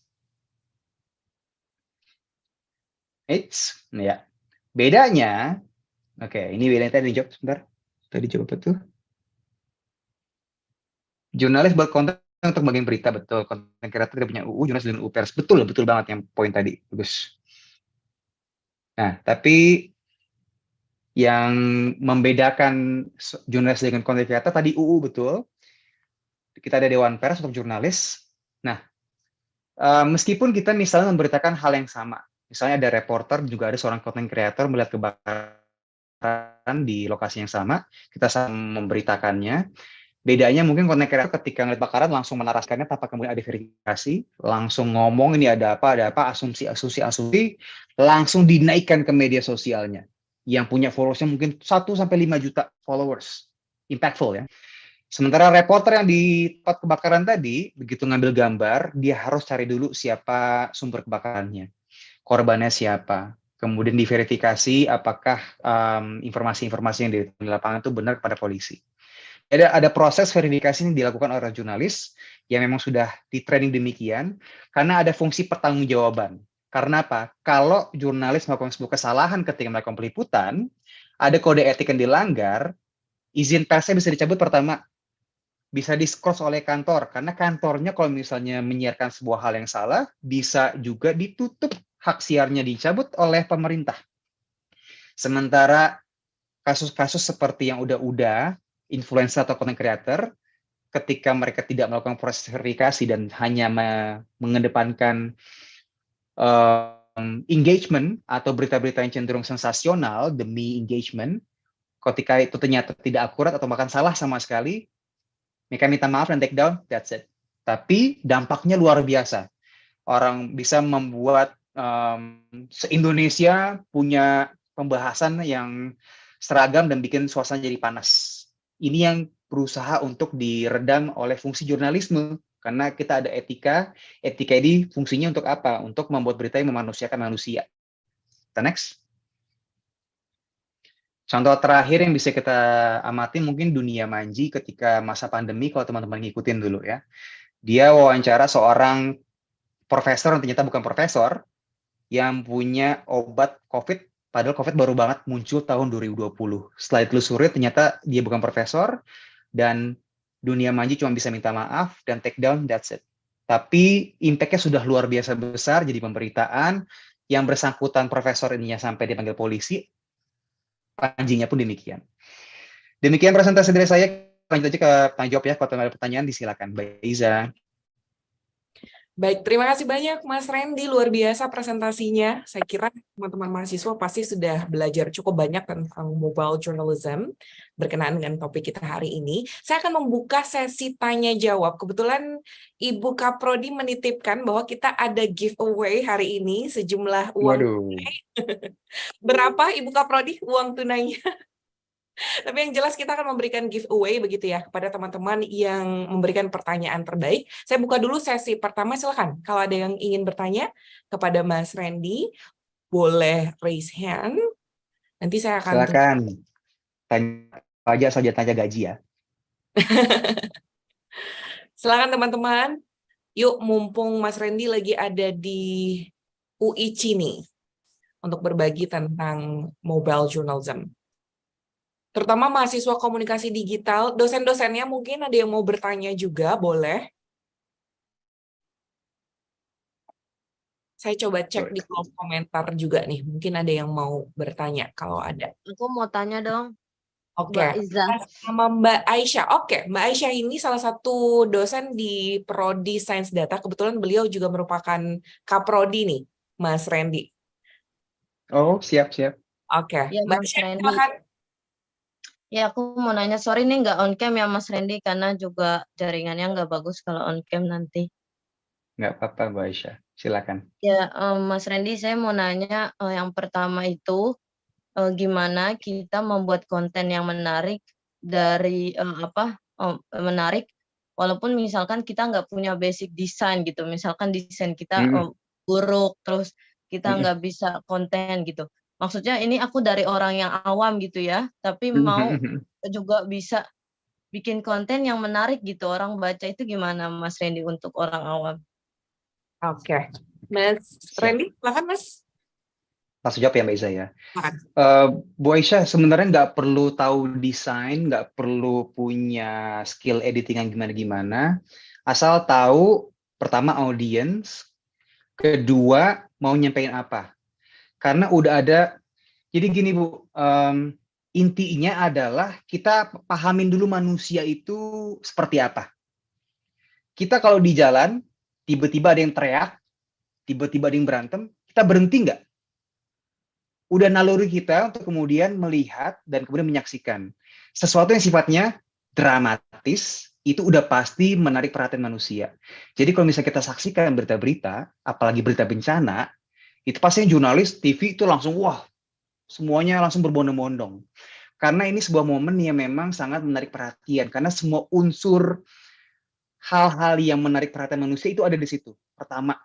Speaker 1: Ya. Bedanya, oke, ini bedanya tadi dijawab sebentar. Tadi jawab apa tuh? Jurnalis buat konten untuk bagian berita, betul. Konten kreator tidak punya UU, jurnalis dengan UU pers. Betul banget yang poin tadi. Bagus. Nah, tapi yang membedakan jurnalis dengan konten kreator tadi UU, betul. Kita ada Dewan Pers untuk jurnalis. Nah, meskipun kita misalnya memberitakan hal yang sama, misalnya ada reporter, juga ada seorang content creator melihat kebakaran di lokasi yang sama, kita sama memberitakannya. Bedanya mungkin content creator ketika melihat kebakaran langsung menaraskannya tanpa kemudian ada verifikasi, langsung ngomong ini ada apa, asumsi, langsung dinaikkan ke media sosialnya. Yang punya followersnya mungkin 1-5 juta followers. Impactful ya. Sementara reporter yang di tempat kebakaran tadi, begitu ngambil gambar, dia harus cari dulu siapa sumber kebakarannya. Korbannya siapa, kemudian diverifikasi apakah informasi-informasi yang di lapangan itu benar kepada polisi. Ada proses verifikasi yang dilakukan oleh jurnalis yang memang sudah di-training demikian, karena ada fungsi pertanggungjawaban. Karena apa? Kalau jurnalis melakukan sebuah kesalahan ketika melakukan peliputan, ada kode etik yang dilanggar, izin persnya bisa dicabut pertama, bisa di-scroll oleh kantor, karena kantornya kalau misalnya menyiarkan sebuah hal yang salah, bisa juga ditutup, hak siarnya dicabut oleh pemerintah. Sementara kasus-kasus seperti yang udah influencer atau content creator, ketika mereka tidak melakukan proses verifikasi dan hanya mengedepankan engagement atau berita-berita yang cenderung sensasional demi engagement, ketika itu ternyata tidak akurat atau bahkan salah sama sekali, mereka minta maaf dan take down, that's it. Tapi dampaknya luar biasa. Orang bisa membuat se-Indonesia punya pembahasan yang seragam dan bikin suasana jadi panas. Ini yang berusaha untuk diredam oleh fungsi jurnalisme. Karena kita ada etika. Etika ini fungsinya untuk apa? Untuk membuat berita yang memanusiakan manusia. Kita next. Contoh terakhir yang bisa kita amati mungkin Dunia Manji ketika masa pandemi, kalau teman-teman ngikutin dulu ya. Dia wawancara seorang profesor yang ternyata bukan profesor, yang punya obat COVID Padahal COVID baru banget muncul tahun 2020. Setelah ditelusuri ternyata dia bukan profesor dan dunia manji cuma bisa minta maaf dan take down, that's it. Tapi impact-nya sudah luar biasa besar, jadi pemberitaan yang bersangkutan profesor ininya sampai dipanggil polisi, Panjinya pun demikian. Demikian presentasi dari saya, lanjut aja ke tanya jawab ya, kalau ada pertanyaan disilakan. Mbak Iza.
Speaker 15: Baik, terima kasih banyak Mas Randy, luar biasa presentasinya. Saya kira teman-teman mahasiswa pasti sudah belajar cukup banyak tentang mobile journalism berkenaan dengan topik kita hari ini. Saya akan membuka sesi tanya jawab. Kebetulan Ibu Kaprodi menitipkan bahwa kita ada giveaway hari ini sejumlah uang tunai. Berapa Ibu Kaprodi uang tunainya? Tapi yang jelas kita akan memberikan giveaway begitu ya kepada teman-teman yang memberikan pertanyaan terbaik. Saya buka dulu sesi pertama, silakan. Kalau ada yang ingin bertanya kepada Mas Randy, boleh raise hand. Nanti saya akan...
Speaker 1: Silakan. Tanya aja saja, tanya gaji ya.
Speaker 15: Silakan teman-teman. Yuk, mumpung Mas Randy lagi ada di UIC nih untuk berbagi tentang mobile journalism. Terutama mahasiswa komunikasi digital, dosen-dosennya mungkin ada yang mau bertanya juga, boleh. Saya coba cek di kolom komentar juga nih, mungkin ada yang mau bertanya kalau ada.
Speaker 16: Aku mau tanya dong.
Speaker 15: Oke,
Speaker 16: Mbak Iza.
Speaker 15: Sama Mbak Aisyah. Oke, Mbak Aisyah ini salah satu dosen di Prodi Sains Data. Kebetulan beliau juga merupakan Kaprodi nih, Mas Randy.
Speaker 1: Oh, siap-siap.
Speaker 15: Oke,
Speaker 16: Ya,
Speaker 15: Mbak
Speaker 16: Mas
Speaker 15: Aisyah,
Speaker 16: Randy.
Speaker 15: silakan.
Speaker 16: Ya, aku mau nanya, sorry nih nggak on cam ya Mas Randy, karena juga jaringannya nggak bagus kalau on cam nanti.
Speaker 1: Nggak apa-apa, Mbak Aisyah. Silakan.
Speaker 16: Ya, Mas Randy, saya mau nanya yang pertama itu gimana kita membuat konten yang menarik dari menarik, walaupun misalkan kita nggak punya basic desain gitu, misalkan desain kita buruk, terus kita nggak bisa konten gitu. Maksudnya ini aku dari orang yang awam gitu ya, tapi mau juga bisa bikin konten yang menarik gitu, orang baca itu gimana Mas Randy untuk orang awam?
Speaker 15: Oke, Mas Randy, silakan Mas.
Speaker 1: Langsung jawab ya Mbak Iza ya. Bu Aisyah sebenarnya nggak perlu tahu desain, nggak perlu punya skill editing yang gimana-gimana, asal tahu pertama audience, kedua mau nyampein apa. Karena udah ada, jadi gini Bu, intinya adalah kita pahamin dulu manusia itu seperti apa. Kita kalau di jalan, tiba-tiba ada yang teriak, tiba-tiba ada yang berantem, kita berhenti nggak? Udah naluri kita untuk kemudian melihat dan kemudian menyaksikan. Sesuatu yang sifatnya dramatis, itu udah pasti menarik perhatian manusia. Jadi kalau misalnya kita saksikan berita-berita, apalagi berita bencana, itu pasti jurnalis TV itu langsung wah, semuanya langsung berbondong-bondong. Karena ini sebuah momen yang memang sangat menarik perhatian, karena semua unsur hal-hal yang menarik perhatian manusia itu ada di situ. Pertama,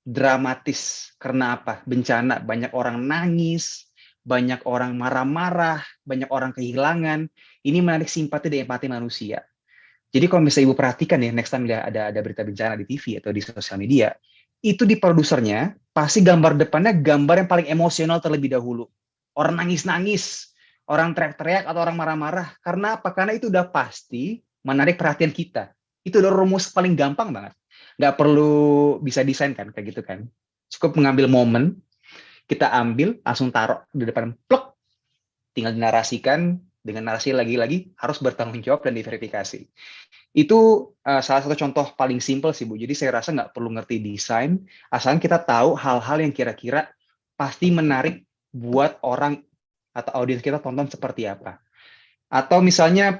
Speaker 1: dramatis. Karena apa? Bencana, banyak orang nangis, banyak orang marah-marah, banyak orang kehilangan. Ini menarik simpati dan empati manusia. Jadi kalau misalnya Ibu perhatikan ya, next time ada berita bencana di TV atau di sosial media, itu di produsernya pasti gambar depannya gambar yang paling emosional terlebih dahulu. Orang nangis-nangis, orang teriak-teriak atau orang marah-marah. Karena apa? Karena itu udah pasti menarik perhatian kita. Itu udah rumus paling gampang banget. Nggak perlu bisa desain kan, kayak gitu kan. Cukup mengambil momen, kita ambil, langsung taruh di depan plek, tinggal dinarasikan, dengan narasi lagi-lagi harus bertanggung jawab dan diverifikasi. Itu salah satu contoh paling simpel sih Bu. Jadi saya rasa nggak perlu ngerti desain, asalkan kita tahu hal-hal yang kira-kira pasti menarik buat orang atau audiens kita tonton seperti apa. Atau misalnya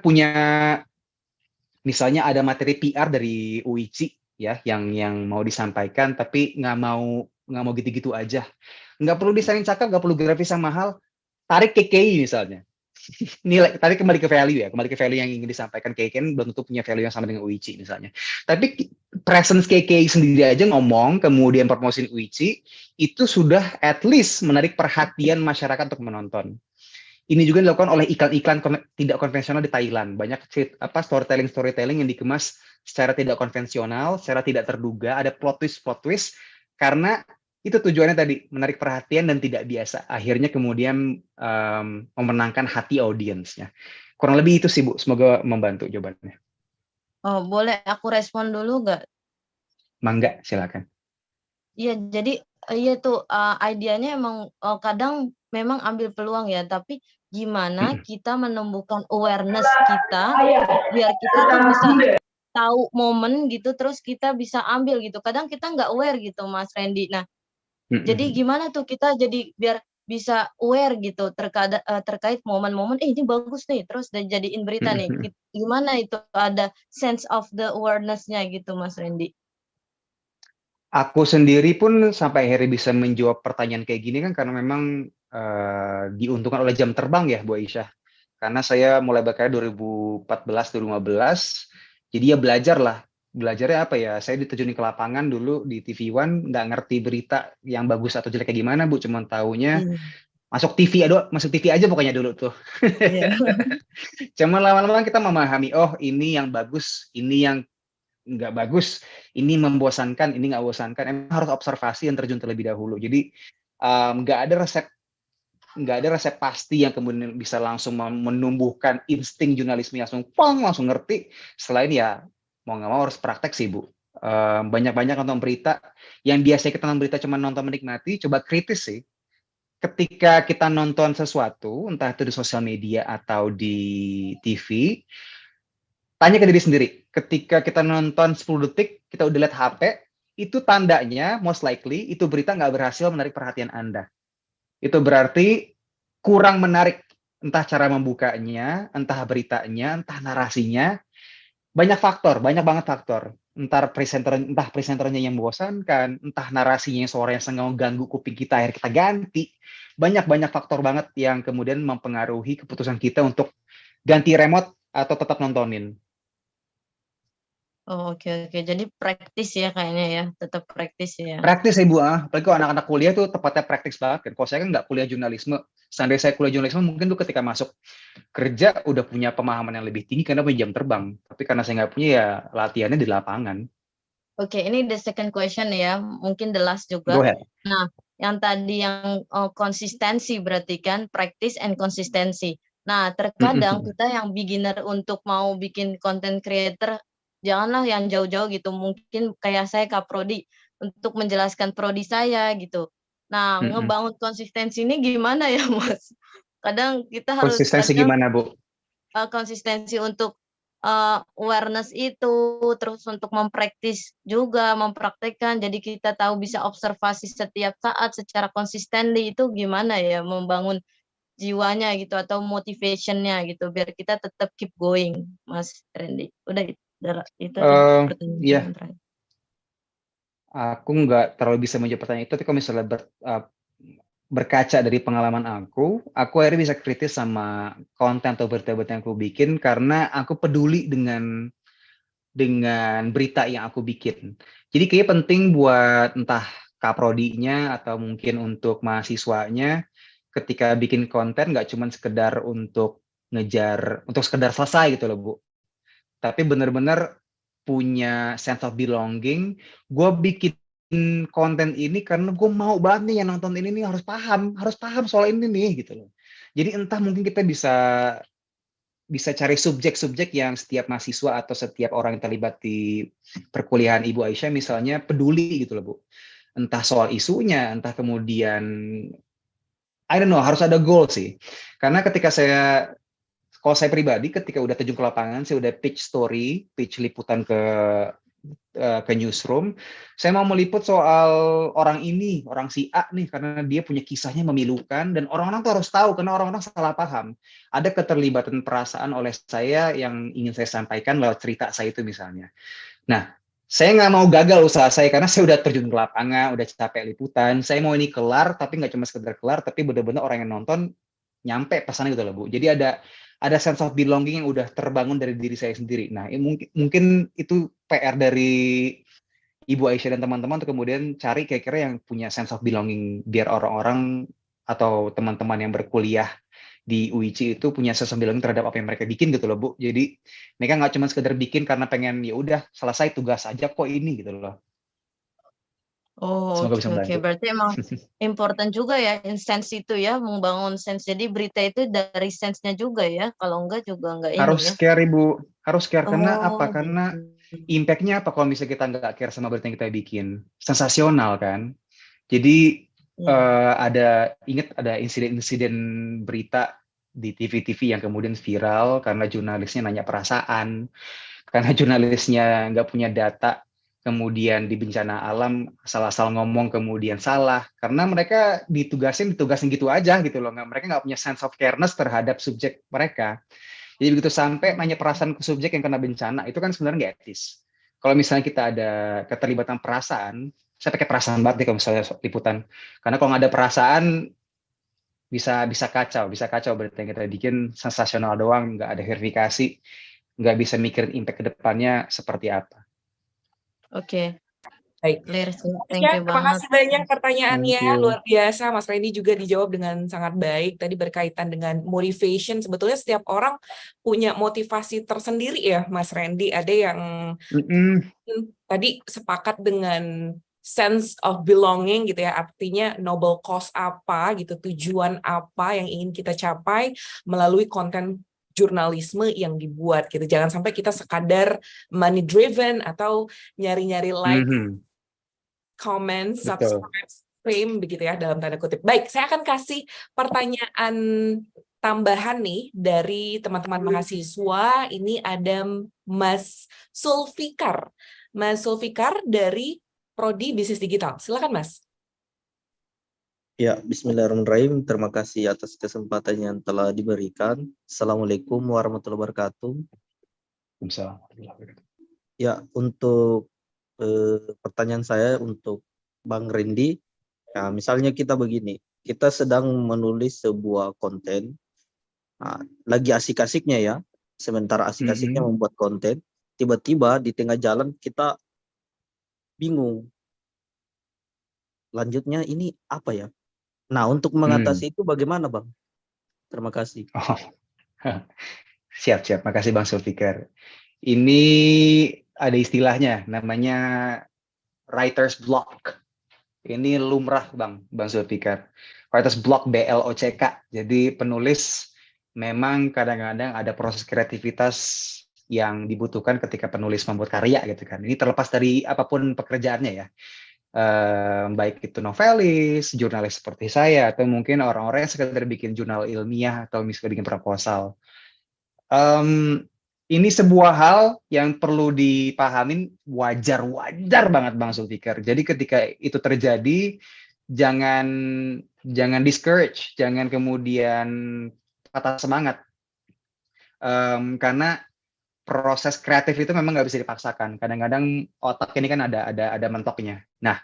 Speaker 1: misalnya ada materi PR dari UIC ya yang mau disampaikan, tapi nggak mau gitu-gitu aja. Nggak perlu desain cakep, nggak perlu grafis yang mahal. Tarik KKI misalnya. Nilai, tadi kembali ke value ya, kembali ke value yang ingin disampaikan. KKI belum tentu punya value yang sama dengan UIC misalnya. Tapi presence KKI sendiri aja ngomong, kemudian promosiin UIC, itu sudah at least menarik perhatian masyarakat untuk menonton. Ini juga dilakukan oleh iklan-iklan tidak konvensional di Thailand. Banyak storytelling yang dikemas secara tidak konvensional, secara tidak terduga, ada plot twist, karena itu tujuannya tadi, menarik perhatian dan tidak biasa. Akhirnya kemudian memenangkan hati audiensnya. Kurang lebih itu sih Bu, semoga membantu jawabannya.
Speaker 16: Oh, boleh aku respon dulu nggak?
Speaker 1: Mangga, silakan.
Speaker 16: Iya, jadi iya tuh idenya emang kadang memang ambil peluang ya, tapi gimana kita menumbuhkan awareness kita biar kita tuh bisa tahu momen gitu, terus kita bisa ambil gitu. Kadang kita nggak aware gitu, Mas Randy. Nah, jadi gimana tuh kita jadi biar bisa aware gitu terkait momen-momen, ini bagus nih, terus jadiin berita nih. Gimana itu ada sense of the awareness-nya gitu, Mas Randy?
Speaker 1: Aku sendiri pun sampai akhirnya bisa menjawab pertanyaan kayak gini kan karena memang diuntungkan oleh jam terbang ya Bu Aisyah. Karena saya mulai berkarya 2014-2015, jadi ya belajar lah. Belajarnya apa ya, saya diterjunin ke lapangan dulu di TV One, nggak ngerti berita yang bagus atau jelek kayak gimana Bu, cuman taunya masuk TV aja pokoknya dulu tuh. Cuman lama-lama kita memahami, oh ini yang bagus, ini yang nggak bagus, ini membosankan, ini nggak membosankan. Emang harus observasi dan terjun terlebih dahulu. Jadi nggak ada resep pasti yang kemudian bisa langsung menumbuhkan insting jurnalisme langsung ngerti. Selain ya mau nggak mau harus praktek sih Bu. Banyak-banyak nonton berita. Yang biasanya kita nonton berita cuma nonton menikmati, coba kritis sih. Ketika kita nonton sesuatu, entah itu di sosial media atau di TV, tanya ke diri sendiri, ketika kita nonton 10 detik, kita udah lihat HP, itu tandanya most likely itu berita nggak berhasil menarik perhatian Anda. Itu berarti kurang menarik, entah cara membukanya, entah beritanya, entah narasinya. Banyak banget faktor. Entah presenternya yang membosankan, entah narasinya yang suaranya sengaja ganggu kuping kita, akhirnya kita ganti. Banyak faktor banget yang kemudian mempengaruhi keputusan kita untuk ganti remote atau tetap nontonin.
Speaker 16: Oh, oke. Jadi praktis ya kayaknya ya, tetap praktis ya.
Speaker 1: Praktis ya Bu, apalagi kalau anak-anak kuliah tuh tepatnya praktis banget kan. Kalau saya kan nggak kuliah jurnalisme, seandainya saya kuliah jurnalisme mungkin tuh ketika masuk kerja udah punya pemahaman yang lebih tinggi karena punya jam terbang. Tapi karena saya nggak punya ya latihannya di lapangan.
Speaker 16: Oke, ini the second question ya, mungkin the last juga.
Speaker 1: Go ahead.
Speaker 16: Nah, yang tadi yang konsistensi berarti kan practice and konsistensi. Nah, terkadang kita yang beginner untuk mau bikin content creator, janganlah yang jauh-jauh gitu, mungkin kayak saya Kak Prodi, untuk menjelaskan prodi saya gitu. Nah, ngebangun konsistensi ini gimana ya Mas? Kadang kita harus
Speaker 1: konsistensi gimana Bu?
Speaker 16: Konsistensi untuk awareness itu, terus untuk mempraktekkan, jadi kita tahu bisa observasi setiap saat secara konsisten itu gimana ya, membangun jiwanya gitu atau motivation-nya gitu, biar kita tetap keep going, Mas Randy. Udah itu pertanyaan terakhir.
Speaker 1: Aku nggak terlalu bisa menjawab pertanyaan itu, tapi kalau misalnya berkaca dari pengalaman aku akhirnya bisa kritis sama konten atau berita-berita yang aku bikin karena aku peduli dengan berita yang aku bikin. Jadi kayaknya penting buat entah kaprodinya atau mungkin untuk mahasiswanya ketika bikin konten nggak cuma sekedar untuk sekedar selesai gitu loh Bu. Tapi benar-benar punya sense of belonging. Gue bikin konten ini karena gue mau banget nih yang nonton ini nih harus paham soal ini nih gitu loh. Jadi entah mungkin kita bisa cari subjek-subjek yang setiap mahasiswa atau setiap orang yang terlibat di perkuliahan Ibu Aisyah misalnya peduli gitu loh Bu. Entah soal isunya, entah kemudian I don't know, harus ada goal sih. Karena kalau saya pribadi ketika udah terjun ke lapangan, saya udah pitch liputan ke newsroom, saya mau meliput soal orang ini, orang si A nih, karena dia punya kisahnya memilukan, dan orang-orang tuh harus tahu, karena orang-orang salah paham. Ada keterlibatan perasaan oleh saya yang ingin saya sampaikan lewat cerita saya itu misalnya. Nah, saya nggak mau gagal usaha saya, karena saya udah terjun ke lapangan, udah capek liputan, saya mau ini kelar, tapi nggak cuma sekedar kelar, tapi benar-benar orang yang nonton nyampe pesannya gitu loh Bu. Jadi ada sense of belonging yang udah terbangun dari diri saya sendiri. Nah, mungkin itu PR dari Ibu Aisyah dan teman-teman untuk kemudian cari kira-kira yang punya sense of belonging biar orang-orang atau teman-teman yang berkuliah di UIC itu punya sense of belonging terhadap apa yang mereka bikin gitu loh Bu. Jadi mereka nggak cuma sekedar bikin karena pengen ya udah selesai tugas aja kok ini gitu loh.
Speaker 16: Oh,
Speaker 1: Semoga
Speaker 16: oke
Speaker 1: bisa
Speaker 16: oke.
Speaker 1: membantu.
Speaker 16: Berarti emang important juga ya sense itu ya, membangun sense. Jadi berita itu dari sense-nya juga ya. Kalau enggak juga enggak ini
Speaker 1: Harus
Speaker 16: ya.
Speaker 1: care Ibu, harus care. Karena
Speaker 16: Oh,
Speaker 1: apa? Karena
Speaker 16: gitu.
Speaker 1: impact-nya apa kalau misalnya kita nggak care sama berita yang kita bikin? Sensasional kan? Jadi ingat ada insiden-insiden berita di TV-TV yang kemudian viral karena jurnalisnya nanya perasaan, karena jurnalisnya nggak punya data, kemudian di bencana alam asal-asal ngomong kemudian salah, karena mereka ditugasin gitu aja gitu loh, mereka nggak punya sense of careness terhadap subjek mereka. Jadi begitu sampai nanya perasaan ke subjek yang kena bencana, itu kan sebenarnya nggak etis. Kalau misalnya kita ada keterlibatan perasaan, saya pakai perasaan banget deh kalau misalnya liputan, karena kalau nggak ada perasaan bisa kacau berarti yang kita bikin sensasional doang, nggak ada verifikasi, nggak bisa mikirin impact ke depannya seperti apa.
Speaker 16: Oke.
Speaker 15: Baik.
Speaker 16: Clear sih. Thank
Speaker 15: Ya,
Speaker 16: you
Speaker 15: terima
Speaker 16: banget.
Speaker 15: kasih banyak pertanyaannya,
Speaker 1: Thank you.
Speaker 15: luar biasa. Mas Randy juga dijawab dengan sangat baik. Tadi berkaitan dengan motivation, sebetulnya setiap orang punya motivasi tersendiri ya, Mas Randy. Ada yang tadi sepakat dengan sense of belonging gitu ya, artinya noble cause apa gitu, tujuan apa yang ingin kita capai melalui konten jurnalisme yang dibuat gitu. Jangan sampai kita sekadar money driven atau nyari-nyari like, comment, subscribe, fame begitu ya dalam tanda kutip. Baik, saya akan kasih pertanyaan tambahan nih dari teman-teman mahasiswa. Ini ada Mas Sulfikar. Mas Sulfikar dari Prodi Bisnis Digital. Silakan Mas.
Speaker 17: Ya, bismillahirrahmanirrahim. Terima kasih atas kesempatan yang telah diberikan. Assalamualaikum warahmatullahi wabarakatuh. Ya, untuk pertanyaan saya untuk Bang Randy, ya, misalnya kita begini, kita sedang menulis sebuah konten, nah, lagi asik-asiknya ya, sementara asik-asiknya membuat konten, tiba-tiba di tengah jalan kita bingung, lanjutnya ini apa ya? Nah, untuk mengatasi itu bagaimana Bang? Terima kasih.
Speaker 1: Siap. Makasih Bang Sulfikar. Ini ada istilahnya, namanya writer's block. Ini lumrah Bang Sulfikar. Writer's block, BLOCK. Jadi penulis memang kadang-kadang ada proses kreativitas yang dibutuhkan ketika penulis membuat karya gitu kan. Ini terlepas dari apapun pekerjaannya ya. Baik itu novelis, jurnalis seperti saya, atau mungkin orang-orang yang sekedar bikin jurnal ilmiah atau misalnya bikin proposal. Ini sebuah hal yang perlu dipahamin, wajar banget Bang Sulfikar. Jadi ketika itu terjadi, jangan discourage, jangan kemudian patah semangat. Karena proses kreatif itu memang nggak bisa dipaksakan. Kadang-kadang otak ini kan ada mentoknya. Nah,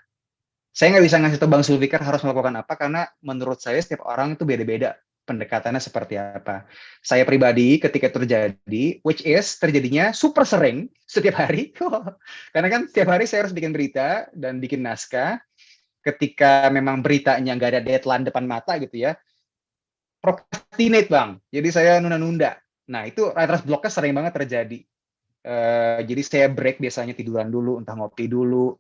Speaker 1: saya nggak bisa ngasih tahu Bang Sulfikar harus melakukan apa, karena menurut saya setiap orang itu beda-beda pendekatannya seperti apa. Saya pribadi ketika terjadi, which is terjadinya super sering setiap hari, karena kan setiap hari saya harus bikin berita dan bikin naskah. Ketika memang beritanya nggak ada deadline depan mata gitu ya, procrastinate Bang. Jadi saya nunda-nunda. Nah itu writer's block-nya sering banget terjadi. Jadi saya break biasanya tiduran dulu, entah ngopi dulu.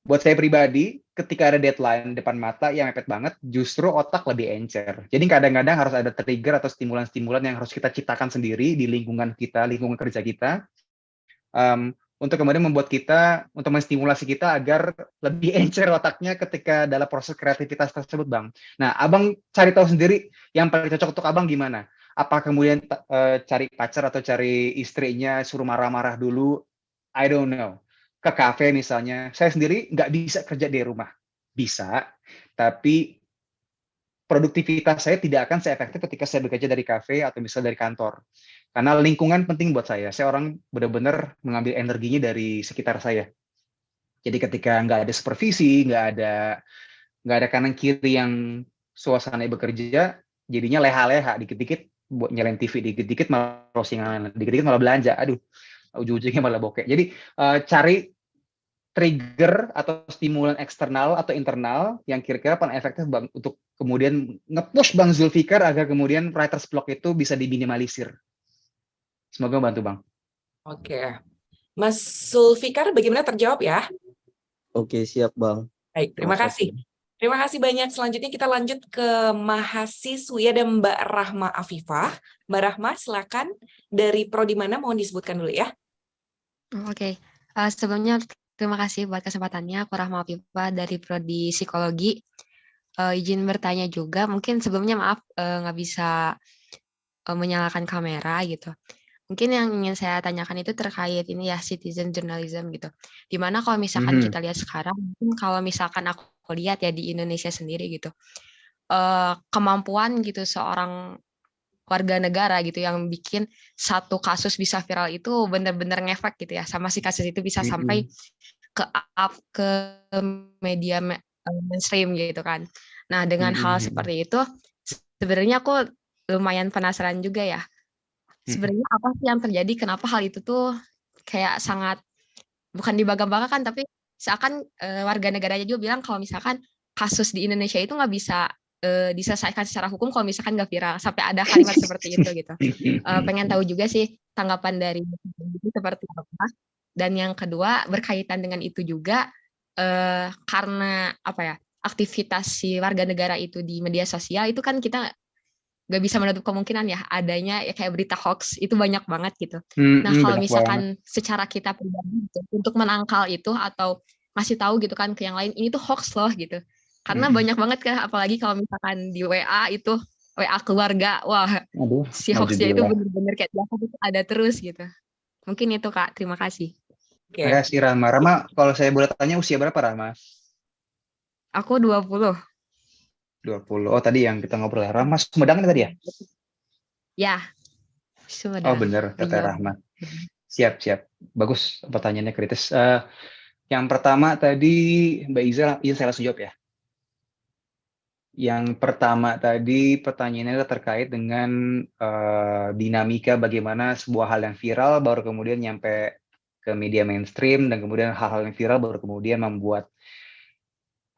Speaker 1: Buat saya pribadi, ketika ada deadline depan mata yang mepet banget, justru otak lebih encer. Jadi kadang-kadang harus ada trigger atau stimulan-stimulan yang harus kita ciptakan sendiri di lingkungan kita, lingkungan kerja kita, untuk kemudian membuat kita, untuk menstimulasi kita agar lebih encer otaknya ketika dalam proses kreativitas tersebut, Bang. Nah, Abang cari tahu sendiri yang paling cocok untuk Abang gimana? Apa kemudian cari pacar atau cari istrinya, suruh marah-marah dulu? I don't know. Ke kafe misalnya, saya sendiri nggak bisa kerja di rumah. Bisa, tapi produktivitas saya tidak akan seefektif ketika saya bekerja dari kafe atau misalnya dari kantor. Karena lingkungan penting buat saya. Saya orang benar-benar mengambil energinya dari sekitar saya. Jadi ketika nggak ada supervisi, nggak ada kanan kiri yang suasana bekerja, jadinya leha-leha, dikit-dikit buat nyalain TV, dikit-dikit malah browsingan, dikit-dikit malah belanja. Aduh, ujung-ujungnya malah bokeh. Jadi cari trigger atau stimulan eksternal atau internal yang kira-kira paling efektif Bang, untuk kemudian nge-push Bang Zulfikar agar kemudian writer's block itu bisa diminimalisir. Semoga bantu Bang.
Speaker 15: Oke. Mas Zulfikar bagaimana, terjawab ya?
Speaker 17: Oke, siap Bang.
Speaker 15: Baik, terima kasih. Terima kasih banyak. Selanjutnya kita lanjut ke mahasiswi, ada Mbak Rahma Afifah. Mbak Rahma, silakan. Dari prodi mana mohon disebutkan dulu ya.
Speaker 11: Oke. Sebelumnya terima kasih buat kesempatannya. Aku Rahma Afifah dari prodi psikologi. Izin bertanya juga, mungkin sebelumnya maaf nggak bisa menyalakan kamera gitu. Mungkin yang ingin saya tanyakan itu terkait ini ya, citizen journalism gitu. Dimana kalau misalkan kita lihat sekarang, mungkin kalau misalkan aku lihat ya di Indonesia sendiri gitu, kemampuan gitu seorang warga negara gitu yang bikin satu kasus bisa viral itu benar-benar ngefek gitu ya, sama si kasus itu bisa sampai ke media mainstream gitu kan. Nah dengan hal seperti itu, sebenarnya aku lumayan penasaran juga ya. Sebenarnya apa sih yang terjadi? Kenapa hal itu tuh kayak sangat bukan dibangga-banggakan, tapi seakan warga negaranya juga bilang kalau misalkan kasus di Indonesia itu nggak bisa diselesaikan secara hukum kalau misalkan nggak viral, sampai ada kalimat seperti itu gitu. Pengen tahu juga sih tanggapan dari itu seperti apa. Dan yang kedua berkaitan dengan itu juga karena apa ya, aktivitas si warga negara itu di media sosial itu kan kita nggak bisa menutup kemungkinan ya adanya ya kayak berita hoax itu banyak banget gitu. Nah kalau misalkan secara kita pribadi gitu, untuk menangkal itu atau ngasih tahu gitu kan ke yang lain ini tuh hoax loh gitu. Karena banyak banget kan, apalagi kalau misalkan di WA itu WA keluarga, wah si hoaxnya itu bener-bener kayak biasa itu ada terus gitu. Mungkin itu Kak, terima kasih.
Speaker 1: Terima kasih Rama. Rama, kalau saya boleh tanya usia berapa Rama?
Speaker 11: Aku 20.
Speaker 1: 20. Oh tadi yang kita ngobrol ya. Rahma Sumedang tadi ya?
Speaker 11: Ya. Sumedang.
Speaker 1: Oh benar, Teteh Rahma. Siap. Bagus pertanyaannya kritis. Yang pertama tadi Mbak Iza saya langsung jawab ya. Yang pertama tadi pertanyaannya terkait dengan dinamika bagaimana sebuah hal yang viral baru kemudian nyampe ke media mainstream dan kemudian hal-hal yang viral baru kemudian membuat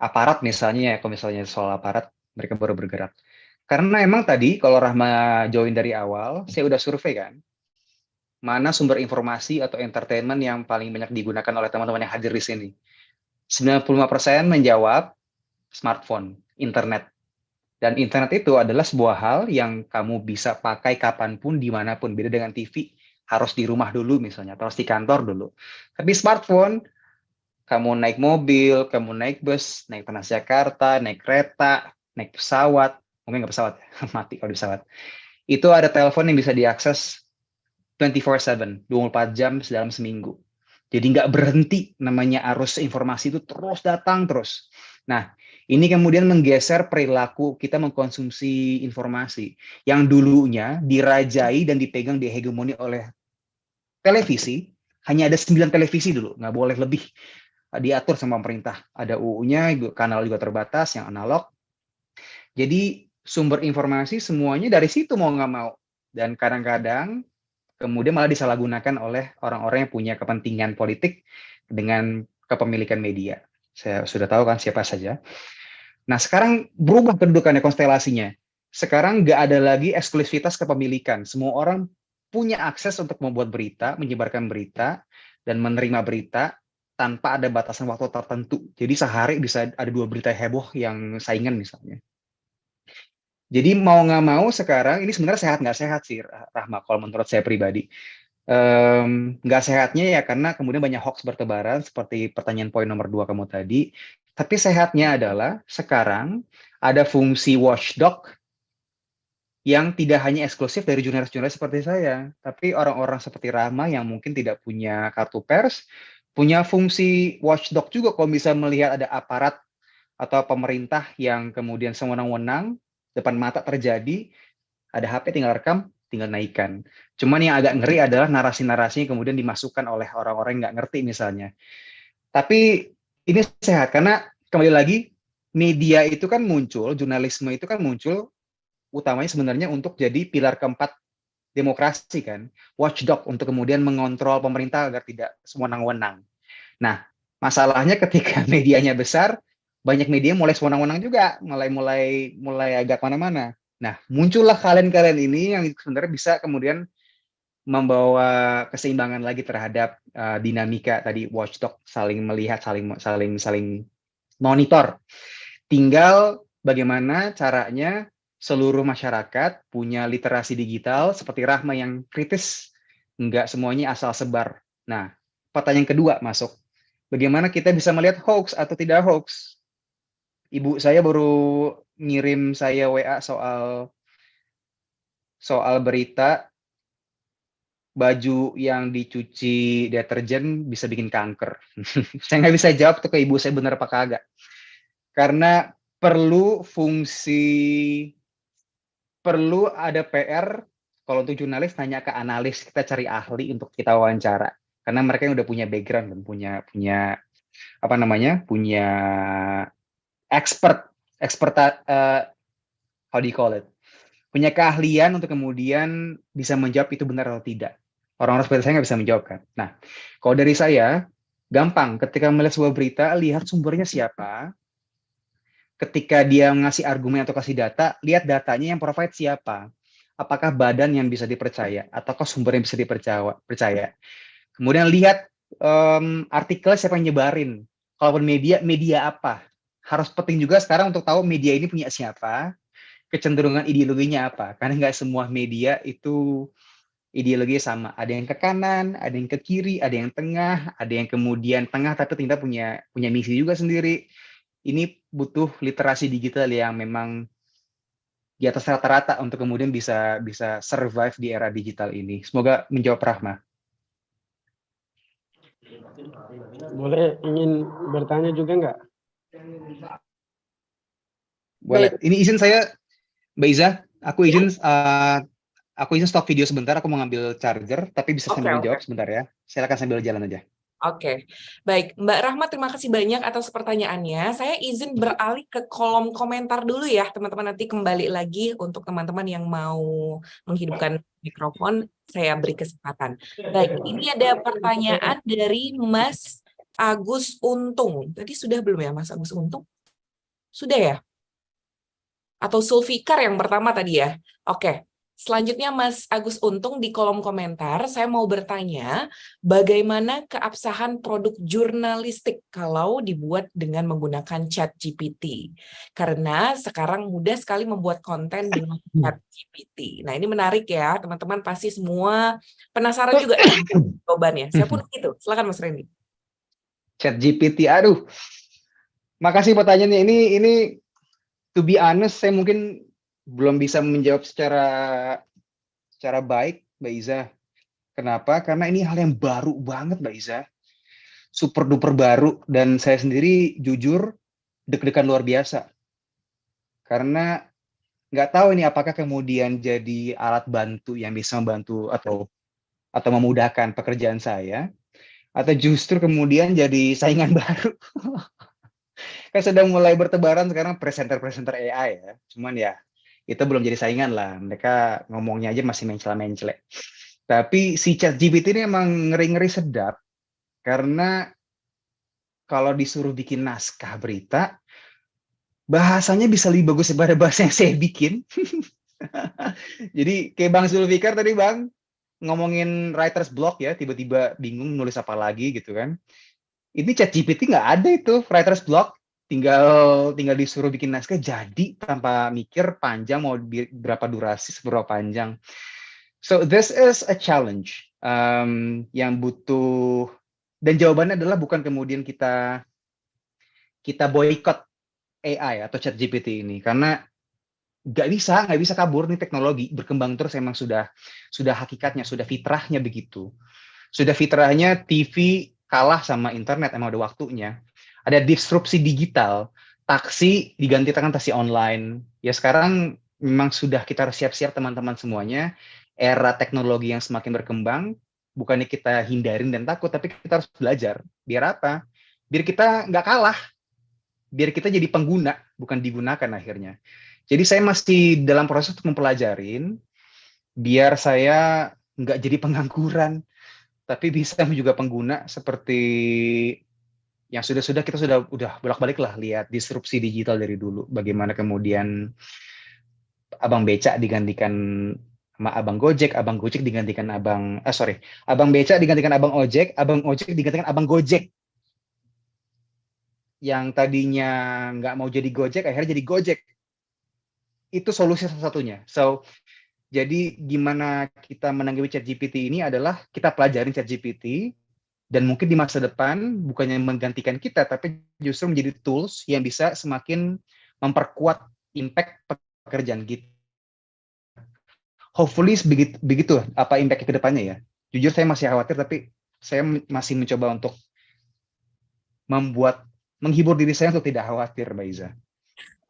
Speaker 1: aparat misalnya ya, kalau misalnya soal aparat mereka baru bergerak. Karena emang tadi kalau Rahma join dari awal, saya udah survei kan, mana sumber informasi atau entertainment yang paling banyak digunakan oleh teman-teman yang hadir di sini. 95% menjawab smartphone, internet. Dan internet itu adalah sebuah hal yang kamu bisa pakai kapanpun, dimanapun. Beda dengan TV, harus di rumah dulu misalnya, atau harus di kantor dulu. Tapi smartphone, kamu naik mobil, kamu naik bus, naik Transjakarta, naik kereta, naik pesawat, mungkin nggak pesawat, mati kalau di pesawat. Itu ada telepon yang bisa diakses 24/7, 24 jam dalam seminggu. Jadi nggak berhenti, namanya arus informasi itu terus datang terus. Nah, ini kemudian menggeser perilaku kita mengkonsumsi informasi yang dulunya dirajai dan dipegang, dihegemoni oleh televisi. Hanya ada 9 televisi dulu, nggak boleh lebih. Diatur sama pemerintah. Ada UU-nya, kanal juga terbatas, yang analog. Jadi sumber informasi semuanya dari situ mau nggak mau. Dan kadang-kadang kemudian malah disalahgunakan oleh orang-orang yang punya kepentingan politik dengan kepemilikan media. Saya sudah tahu kan siapa saja. Nah sekarang berubah kedudukannya, konstelasinya. Sekarang nggak ada lagi eksklusivitas kepemilikan. Semua orang punya akses untuk membuat berita, menyebarkan berita, dan menerima berita tanpa ada batasan waktu tertentu. Jadi sehari bisa ada 2 berita heboh yang saingan misalnya. Jadi mau nggak mau sekarang, ini sebenarnya sehat nggak sehat sih Rahma, kalau menurut saya pribadi. Nggak sehatnya ya karena kemudian banyak hoax bertebaran, seperti pertanyaan poin nomor 2 kamu tadi. Tapi sehatnya adalah sekarang ada fungsi watchdog yang tidak hanya eksklusif dari jurnalis-jurnalis seperti saya, tapi orang-orang seperti Rahma yang mungkin tidak punya kartu pers, punya fungsi watchdog juga kalau bisa melihat ada aparat atau pemerintah yang kemudian sewenang-wenang depan mata terjadi, ada HP tinggal rekam, tinggal naikkan. Cuman yang agak ngeri adalah narasi-narasi yang kemudian dimasukkan oleh orang-orang yang nggak ngerti misalnya. Tapi ini sehat karena kembali lagi media itu kan muncul, jurnalisme itu kan muncul utamanya sebenarnya untuk jadi pilar keempat demokrasi kan, watchdog untuk kemudian mengontrol pemerintah agar tidak sewenang-wenang. Nah, masalahnya ketika medianya besar, banyak media mulai sewenang-wenang juga, mulai agak mana-mana. Nah, muncullah kalian-kalian ini yang sebenarnya bisa kemudian membawa keseimbangan lagi terhadap dinamika tadi watchdog saling melihat, saling monitor. Tinggal bagaimana caranya seluruh masyarakat punya literasi digital seperti Rahma yang kritis, nggak semuanya asal sebar. Nah, pertanyaan kedua masuk. Bagaimana kita bisa melihat hoax atau tidak hoax? Ibu saya baru ngirim saya WA soal berita baju yang dicuci deterjen bisa bikin kanker. Saya nggak bisa jawab tuh ke ibu saya benar apa kagak. Karena perlu ada PR kalau untuk jurnalis nanya ke analis, kita cari ahli untuk kita wawancara. Karena mereka yang udah punya background dan punya expert how do you call it? Punya keahlian untuk kemudian bisa menjawab itu benar atau tidak. Orang-orang seperti saya nggak bisa menjawab kan. Nah, kalau dari saya, gampang. Ketika melihat sebuah berita, lihat sumbernya siapa. Ketika dia ngasih argumen atau kasih data, lihat datanya yang provide siapa. Apakah badan yang bisa dipercaya, ataukah sumber yang bisa dipercaya. Kemudian lihat artikel siapa yang nyebarin. Kalaupun media apa. Harus penting juga sekarang untuk tahu media ini punya siapa, kecenderungan ideologinya apa. Karena nggak semua media itu ideologinya sama. Ada yang ke kanan, ada yang ke kiri, ada yang tengah, ada yang kemudian tengah tapi ternyata punya misi juga sendiri. Ini butuh literasi digital yang memang di atas rata-rata untuk kemudian bisa survive di era digital ini. Semoga menjawab Rahma.
Speaker 2: Boleh ingin bertanya juga nggak?
Speaker 1: Boleh. Ini izin saya, Mbak Iza. Aku izin stop video sebentar. Aku mau ngambil charger, tapi bisa sambil menjawab sebentar ya. Silakan sambil jalan aja.
Speaker 15: Oke, baik Mbak Rahma, terima kasih banyak atas pertanyaannya. Saya izin beralih ke kolom komentar dulu ya, teman-teman. Nanti kembali lagi untuk teman-teman yang mau menghidupkan mikrofon, saya beri kesempatan. Baik, ini ada pertanyaan dari Mas Agus Untung. Tadi sudah belum ya Mas Agus Untung? Sudah ya? Atau Sulfikar yang pertama tadi ya? Oke. Selanjutnya Mas Agus Untung di kolom komentar, saya mau bertanya bagaimana keabsahan produk jurnalistik kalau dibuat dengan menggunakan ChatGPT. Karena sekarang mudah sekali membuat konten dengan ChatGPT. Nah ini menarik ya, teman-teman pasti semua penasaran juga jawabannya. Saya pun gitu, silakan Mas Randy.
Speaker 1: ChatGPT, aduh. Makasih pertanyaannya. Ini to be honest, saya mungkin belum bisa menjawab secara baik, Mbak Iza. Kenapa? Karena ini hal yang baru banget, Mbak Iza. Super duper baru, dan saya sendiri jujur deg-degan luar biasa. Karena nggak tahu ini apakah kemudian jadi alat bantu yang bisa membantu atau memudahkan pekerjaan saya, atau justru kemudian jadi saingan baru. Kan sedang mulai bertebaran sekarang presenter AI ya. Cuman ya, itu belum jadi saingan lah. Mereka ngomongnya aja masih mencela-mencela. Tapi si ChatGPT ini emang ngeri-ngeri sedap. Karena kalau disuruh bikin naskah berita, bahasanya bisa lebih bagus daripada bahasa yang saya bikin. Jadi kayak Bang Zulfikar tadi Bang, ngomongin writer's block ya, tiba-tiba bingung nulis apa lagi gitu kan. Ini ChatGPT nggak ada itu, writer's block. Tinggal disuruh bikin naskah jadi tanpa mikir panjang mau berapa durasi, seberapa panjang. So this is a challenge yang butuh, dan jawabannya adalah bukan kemudian kita boycott AI atau ChatGPT ini, karena nggak bisa kabur nih, teknologi berkembang terus, emang sudah hakikatnya, sudah fitrahnya begitu. Sudah fitrahnya TV kalah sama internet, emang ada waktunya. Ada disrupsi digital, taksi diganti dengan taksi online. Ya sekarang memang sudah kita harus siap-siap teman-teman semuanya. Era teknologi yang semakin berkembang, bukannya kita hindarin dan takut, tapi kita harus belajar. Biar apa? Biar kita nggak kalah. Biar kita jadi pengguna, bukan digunakan akhirnya. Jadi saya masih dalam proses untuk mempelajarin, biar saya nggak jadi pengangguran, tapi bisa juga pengguna seperti yang kita udah bolak-balik lah lihat disrupsi digital dari dulu. Bagaimana kemudian Abang Becak digantikan sama abang Gojek digantikan abang beca digantikan abang ojek digantikan abang Gojek. Yang tadinya nggak mau jadi Gojek, akhirnya jadi Gojek. Itu solusi salah satunya. So, jadi gimana kita menanggapi ChatGPT ini adalah kita pelajarin ChatGPT, dan mungkin di masa depan bukannya menggantikan kita, tapi justru menjadi tools yang bisa semakin memperkuat impact pekerjaan kita. Hopefully begitu apa impact ke depannya ya. Jujur saya masih khawatir, tapi saya masih mencoba untuk menghibur diri saya untuk tidak khawatir, Mbak Iza.